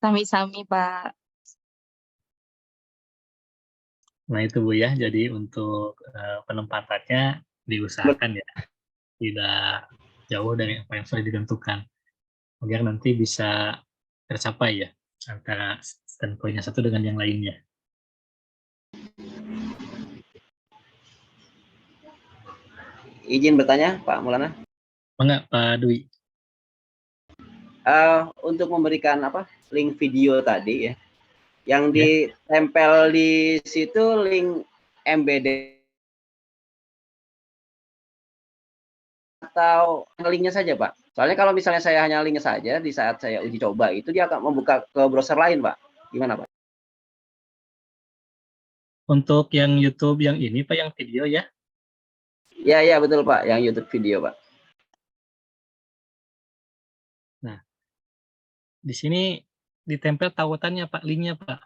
Sami-sami Pak. Nah itu Bu ya, jadi untuk penempatannya diusahakan ya, tidak jauh dari apa yang sudah ditentukan, agar nanti bisa tercapai ya, antara standpoint-nya satu dengan yang lainnya. Izin bertanya Pak Maulana? Enggak Pak Dwi. Untuk memberikan link video tadi ya, yang ditempel di situ link embed atau linknya saja Pak? Soalnya kalau misalnya saya hanya linknya saja, di saat saya uji coba itu dia akan membuka ke browser lain Pak. Gimana Pak? Untuk yang YouTube yang ini Pak, yang video ya? Ya betul Pak, yang YouTube video Pak. Nah, di sini ditempel tautannya Pak, linknya Pak.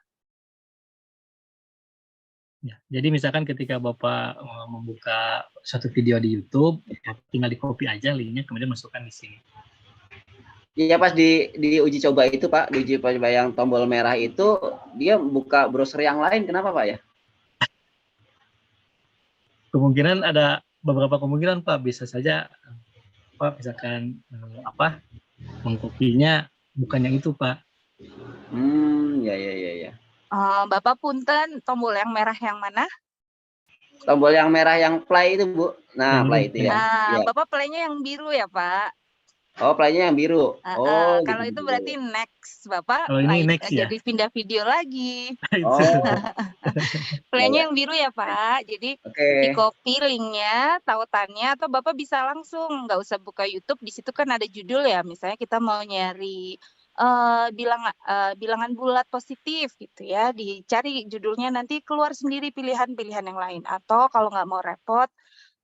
Ya, jadi misalkan ketika Bapak membuka satu video di YouTube, tinggal di-copy aja linknya, kemudian masukkan di sini. Iya, pas di uji coba itu Pak, di uji coba yang tombol merah itu, dia buka browser yang lain, kenapa Pak ya? Kemungkinan ada beberapa kemungkinan Pak, bisa saja Pak misalkan mengkopinya bukan yang itu Pak. Ya. Bapak punten, tombol yang merah yang mana? Tombol yang merah yang play itu Bu. Nah, play itu ya. Nah, Bapak play-nya yang biru ya Pak? Oh, play-nya yang biru. Oh, kalau gitu. itu berarti next, Bapak Kalau ini next ya? jadi pindah video lagi. Oh. Play-nya yang biru ya Pak, jadi di-copy linknya, tautannya, atau Bapak bisa langsung, nggak usah buka YouTube, di situ kan ada judul ya, misalnya kita mau nyari bilangan bulat positif gitu ya, dicari judulnya, nanti keluar sendiri pilihan-pilihan yang lain. Atau kalau nggak mau repot,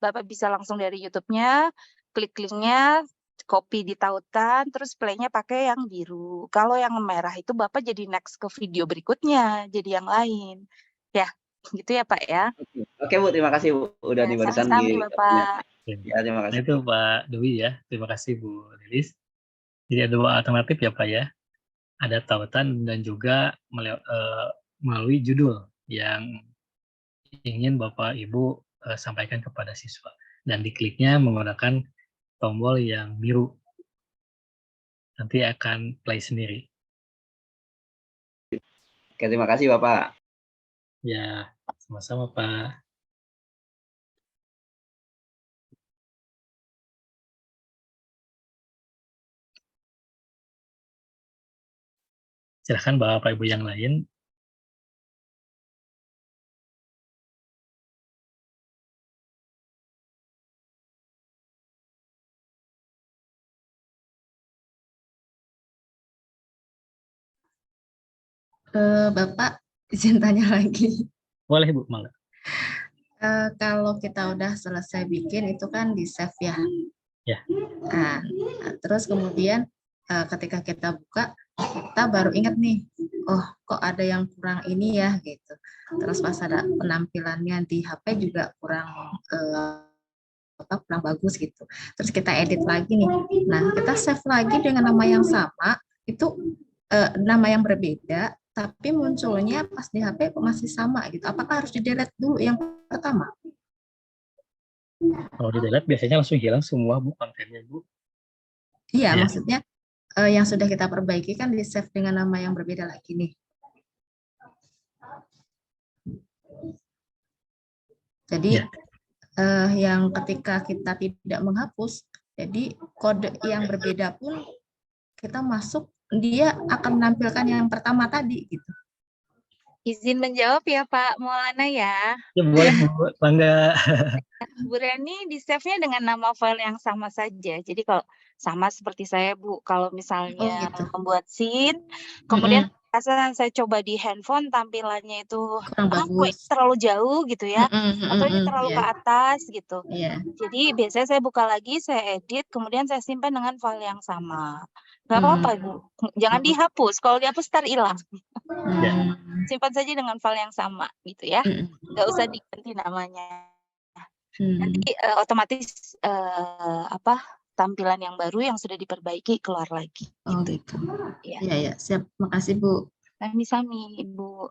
Bapak bisa langsung dari YouTube-nya, klik linknya, copy di tautan, terus play-nya pakai yang biru. Kalau yang merah itu Bapak jadi next ke video berikutnya, jadi yang lain. Ya, gitu ya Pak ya. Oke Bu, terima kasih Bu, udah Ya, di barisan sama-sama di Bapak. Ya, terima kasih. Nah, itu Pak Dwi ya, terima kasih Bu Lilis. Jadi ada dua alternatif ya Pak ya. Ada tautan dan juga melalui judul yang ingin Bapak Ibu sampaikan kepada siswa. Dan dikliknya menggunakan tombol yang biru. Nanti akan play sendiri. Oke, terima kasih Bapak. Ya, sama-sama Pak. Silahkan Bapak Ibu yang lain. Bapak, izin tanya lagi. Boleh Bu, malah. Kalau kita udah selesai bikin itu kan di save ya. Ya. Nah, terus kemudian ketika kita buka, kita baru ingat nih, oh kok ada yang kurang ini ya gitu. Terus pas ada penampilannya di HP juga kurang kurang bagus gitu. Terus kita edit lagi nih. Nah, kita save lagi dengan nama yang sama, itu nama yang berbeda, tapi munculnya pas di HP kok masih sama gitu. Apakah harus di-delete dulu yang pertama? Kalau di-delete biasanya langsung hilang semua Bu kontennya Bu. Iya, maksudnya yang sudah kita perbaiki kan di-save dengan nama yang berbeda lagi nih. Jadi yang ketika kita tidak menghapus, jadi kode yang berbeda pun kita masuk, dia akan menampilkan yang pertama tadi gitu. Izin menjawab ya Pak Maulana ya. Ya boleh Bu, bangga. Bu Reni di save-nya dengan nama file yang sama saja. Jadi kalau sama seperti saya Bu, kalau misalnya membuat scene, kemudian saya coba di handphone tampilannya itu terlalu jauh gitu ya, atau ini terlalu ke atas gitu. Jadi biasanya saya buka lagi, saya edit, kemudian saya simpan dengan file yang sama. Nggak apa-apa Bu, jangan dihapus. Kalau dihapus ntar hilang. Simpan saja dengan file yang sama gitu ya, nggak usah diganti namanya. Nanti otomatis tampilan yang baru yang sudah diperbaiki keluar lagi. Oh gitu. Iya, siap. Makasih Bu. Sami-sami Ibu.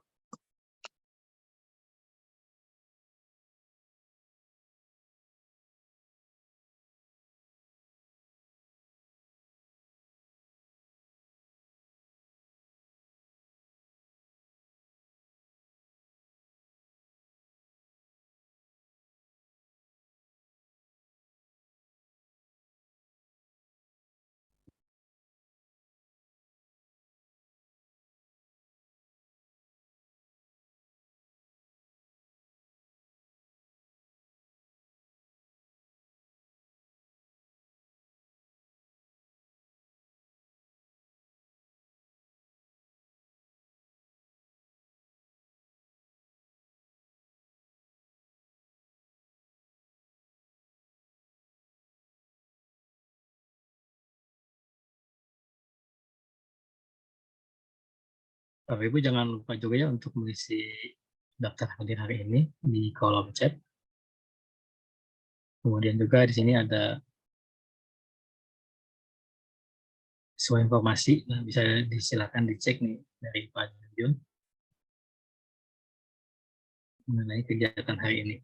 Bapak Ibu jangan lupa juga ya untuk mengisi daftar hadir hari ini di kolom chat. Kemudian juga di sini ada semua informasi, bisa disilakan dicek nih dari Pak Junjun mengenai kegiatan hari ini.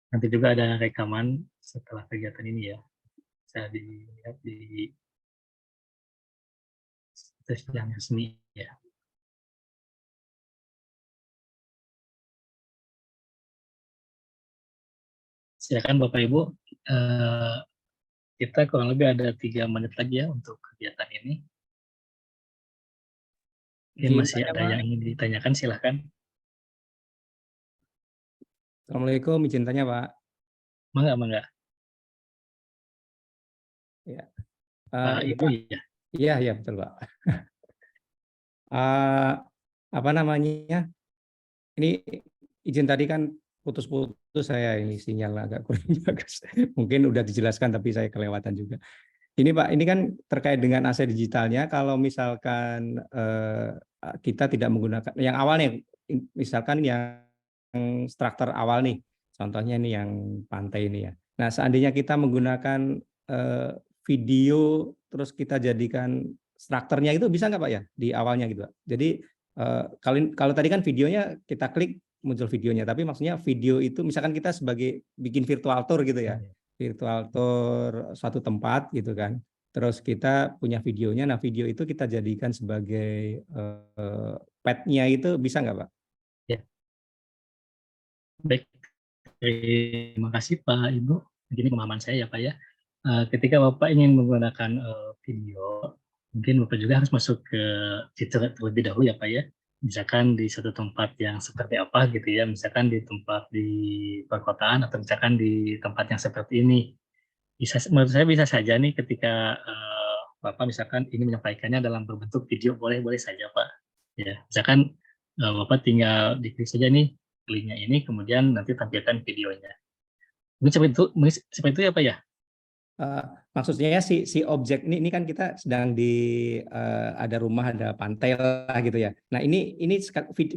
Nanti juga ada rekaman setelah kegiatan ini ya. Bisa dilihat di situs yang resmi ya. Silakan Bapak Ibu, kita kurang lebih ada 3 menit lagi ya untuk kegiatan ini. Mungkin masih ada yang ingin ditanyakan, silakan. Assalamualaikum, izin tanya Pak. Mangga. Ya. Ibu ya. Iya betul Pak. Apa namanya? Ini izin tadi kan putus-putus saya, ini sinyal agak kurang bagus. Mungkin udah dijelaskan tapi saya kelewatan juga. Ini Pak, ini kan terkait dengan aset digitalnya. Kalau misalkan kita tidak menggunakan yang awalnya, misalkan yang struktur awal nih, contohnya ini yang pantai ini ya. Nah, seandainya kita menggunakan video terus kita jadikan strukturnya itu bisa nggak Pak ya di awalnya gitu Pak? Jadi kalau tadi kan videonya kita klik muncul videonya, tapi maksudnya video itu misalkan kita sebagai bikin virtual tour gitu ya, virtual tour suatu tempat gitu kan. Terus kita punya videonya, nah video itu kita jadikan sebagai pad-nya itu bisa nggak Pak? Ya. Baik, terima kasih Pak Ibu. Begini pemahaman saya ya Pak ya. Ketika Bapak ingin menggunakan video, mungkin Bapak juga harus masuk ke fitur terlebih dahulu ya Pak ya. Misalkan di satu tempat yang seperti apa gitu ya, misalkan di tempat di perkotaan atau misalkan di tempat yang seperti ini. Menurut saya bisa saja nih ketika Bapak misalkan ingin menyampaikannya dalam berbentuk video, boleh saja Pak. Ya, misalkan Bapak tinggal diklik saja nih linknya ini, kemudian nanti tampilkan videonya. Mungkin seperti itu ya Pak ya? Maksudnya si objek ini kan kita sedang di ada rumah, ada pantai lah gitu ya. Nah ini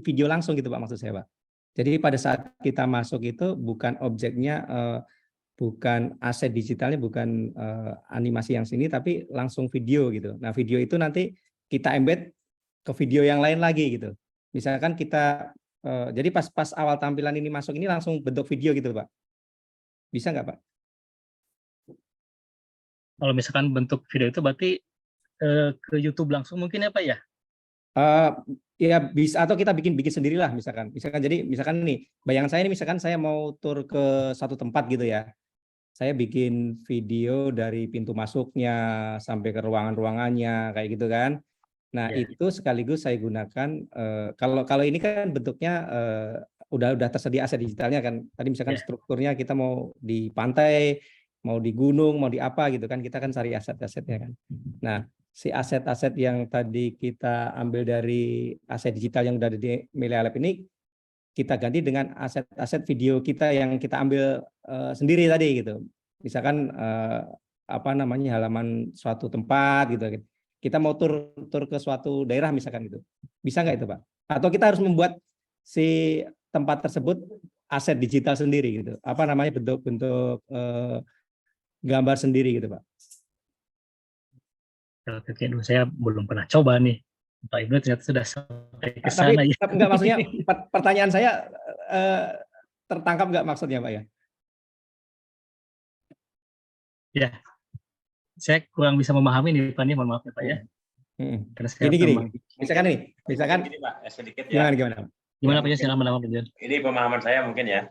video langsung gitu Pak maksud saya Pak. Jadi pada saat kita masuk itu bukan objeknya, bukan aset digitalnya, bukan animasi yang sini, tapi langsung video gitu. Nah video itu nanti kita embed ke video yang lain lagi gitu. Misalkan kita jadi pas awal tampilan ini masuk ini langsung bentuk video gitu Pak. Bisa nggak Pak? Kalau misalkan bentuk video itu berarti ke YouTube langsung mungkin ya Pak ya? Ya bisa, atau kita bikin sendirilah misalkan jadi misalkan nih bayangan saya ini misalkan saya mau tur ke satu tempat gitu ya, saya bikin video dari pintu masuknya sampai ke ruangannya kayak gitu kan. Nah itu sekaligus saya gunakan kalau ini kan bentuknya udah tersedia aset digitalnya kan, tadi misalkan strukturnya kita mau di pantai, mau di gunung, mau di apa gitu kan, kita kan cari aset-asetnya kan. Nah si aset-aset yang tadi kita ambil dari aset digital yang udah di Melia Lab ini, kita ganti dengan aset-aset video kita yang kita ambil sendiri tadi gitu. Misalkan apa namanya, halaman suatu tempat gitu. Kita mau tur ke suatu daerah misalkan gitu. Bisa nggak itu Pak? Atau kita harus membuat si tempat tersebut aset digital sendiri gitu. Apa namanya, bentuk gambar sendiri gitu Pak? Kalau kayaknya saya belum pernah coba nih. Pak Ibnu ternyata sudah sampai ke sana ya. Enggak, maksudnya pertanyaan saya tertangkap nggak maksudnya Pak ya? Ya, saya kurang bisa memahami nih Pak, mohon maaf ya Pak ya. Gini, misalkan gini Pak, sedikit ya. Gimana Pak ya, silakan. Ini pemahaman saya mungkin ya.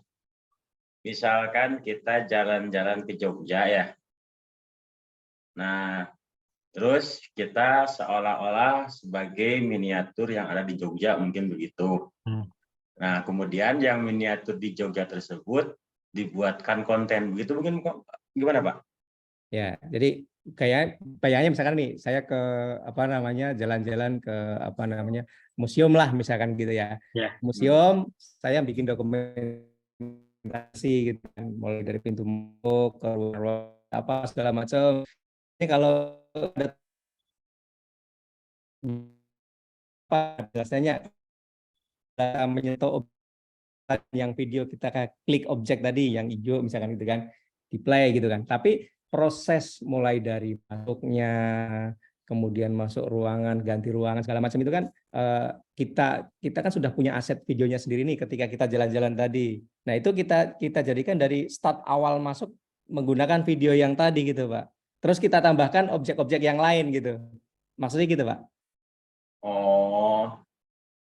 Misalkan kita jalan-jalan ke Jogja ya. Nah, terus kita seolah-olah sebagai miniatur yang ada di Jogja, mungkin begitu. Nah, kemudian yang miniatur di Jogja tersebut dibuatkan konten, begitu mungkin, gimana Pak? Ya, jadi kayaknya misalkan nih saya ke jalan-jalan ke museum lah misalkan gitu ya. Museum saya bikin dokumentasi gitu kan, mulai dari pintu masuk ke ruang segala macam. Ini kalau ada biasanya menyentuh yang video kita klik objek tadi yang hijau misalkan gitu kan, di play gitu kan. Tapi proses mulai dari masuknya, kemudian masuk ruangan, ganti ruangan segala macam itu kan kita kan sudah punya aset videonya sendiri nih ketika kita jalan-jalan tadi. Nah, itu kita jadikan dari start awal masuk menggunakan video yang tadi gitu, Pak. Terus kita tambahkan objek-objek yang lain gitu. Maksudnya gitu, Pak. Oh,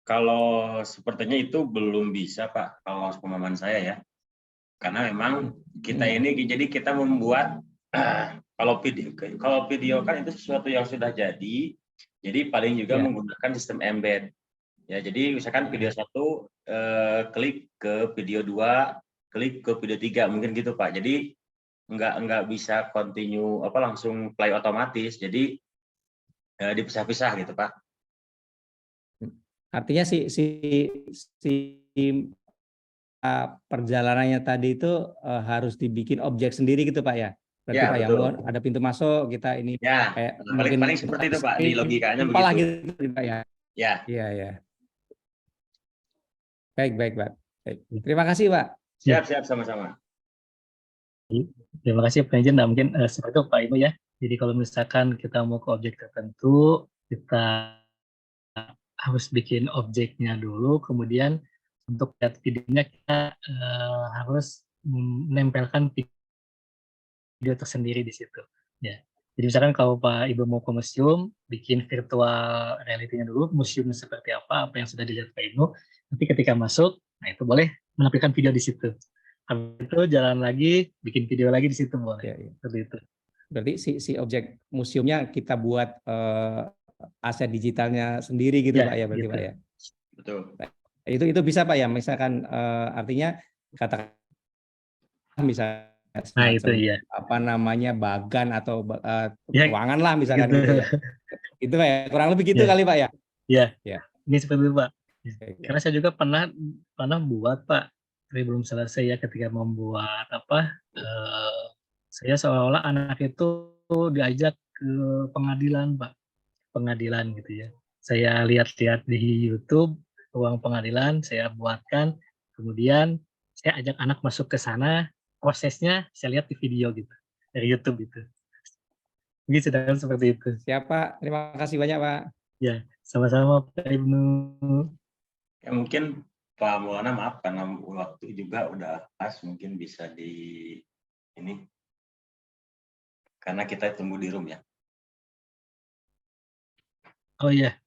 kalau sepertinya itu belum bisa, Pak, kalau pemahaman saya ya. Karena memang kita ini, jadi kita membuat, kalau video kan itu sesuatu yang sudah jadi paling juga menggunakan sistem embed. Ya, jadi misalkan video 1, klik ke video 2, klik ke video 3, mungkin gitu, Pak. Jadi nggak bisa continue langsung play otomatis. Jadi dipisah-pisah gitu, Pak. Artinya perjalanannya tadi itu harus dibikin objek sendiri gitu, Pak ya. Berarti Ya, Pak betul. ya, ada pintu masuk kita ini Ya, kayak paling seperti itu, Pak, di logikanya begitu. Gitu, Pak ya. Ya. Iya. Baik, Pak. Baik. Terima kasih, Pak. Siap, sama-sama. Terima kasih Pak Izin. Nah, mungkin seperti itu Pak Ibu ya. Jadi kalau misalkan kita mau ke objek tertentu, kita harus bikin objeknya dulu, kemudian untuk lihat videonya kita harus menempelkan video tersendiri di situ. Ya. Jadi misalkan kalau Pak Ibu mau ke museum, bikin virtual reality-nya dulu, museumnya seperti apa yang sudah dilihat Pak Ibu. Nanti ketika masuk, nah itu boleh menampilkan video di situ. Habis itu jalan lagi, bikin video lagi di situ boleh. Ya. Seperti itu. Berarti si objek museumnya kita buat aset digitalnya sendiri gitu, Pak ya, berarti gitu. Pak ya. Betul. Itu bisa Pak ya, misalkan artinya katakan misalnya nah itu ya. bagan atau ruangan lah misalkan gitu ya. Itu Pak ya, kurang lebih gitu kali Pak ya. Iya. Ini seperti itu Pak. Karena saya juga pernah buat Pak, tapi belum selesai ya ketika membuat saya seolah-olah anak itu diajak ke pengadilan Pak. Pengadilan gitu ya. Saya lihat-lihat di YouTube ruang pengadilan, saya buatkan, kemudian saya ajak anak masuk ke sana, prosesnya saya lihat di video gitu dari YouTube itu. Mungkin sedangkan seperti itu. Siap Pak, terima kasih banyak Pak. Ya, sama-sama Pak Ibnu. Ya mungkin Pak Maulana maaf karena waktu juga udah pas, mungkin bisa di ini karena kita tunggu di room ya. Oh iya,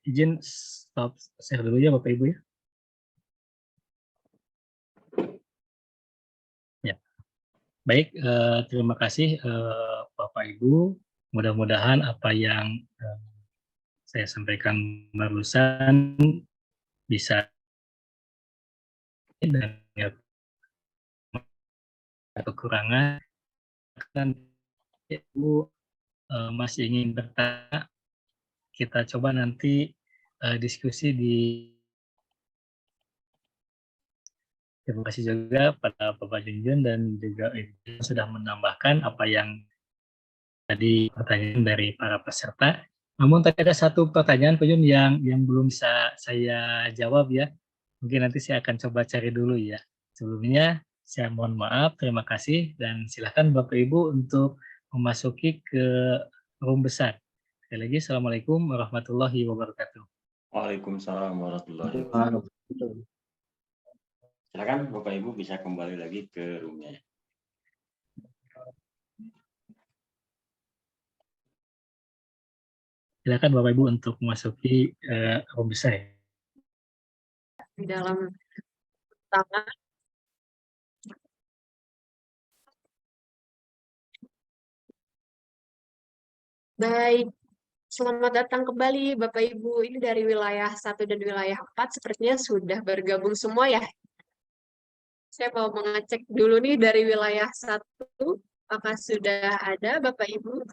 izin stop share dulu ya Bapak Ibu ya. Ya, baik. Terima kasih Bapak Ibu. Mudah-mudahan apa yang saya sampaikan barusan bisa dan kekurangan. Dan Ibu masih ingin bertanya, kita coba nanti diskusi di. Terima kasih juga pada Bapak Junjun dan juga Ibu sudah menambahkan apa yang tadi pertanyaan dari para peserta. Namun tadi ada satu pertanyaan Pak Jun yang belum bisa saya jawab ya. Mungkin nanti saya akan coba cari dulu ya. Sebelumnya saya mohon maaf, terima kasih dan silakan Bapak Ibu untuk memasuki ke room besar. Sekali lagi, Assalamualaikum warahmatullahi wabarakatuh. Waalaikumsalam warahmatullahi wabarakatuh. Silakan Bapak Ibu bisa kembali lagi ke roomnya. Silakan Bapak Ibu untuk memasuki room besar. Di dalam tangan. Baik, selamat datang kembali Bapak Ibu. Ini dari wilayah 1 dan wilayah 4 sepertinya sudah bergabung semua ya. Saya mau mengecek dulu nih dari wilayah 1. Apakah sudah ada Bapak Ibu?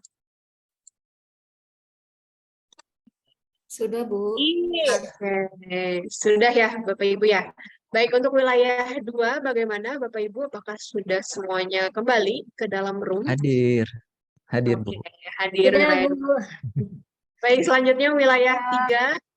Sudah, Bu. Oke, sudah ya Bapak Ibu ya. Baik, untuk wilayah 2 bagaimana Bapak Ibu? Apakah sudah semuanya kembali ke dalam room? Hadir, Oke, Bu. hadir wilayah 2. Baik, selanjutnya wilayah 3.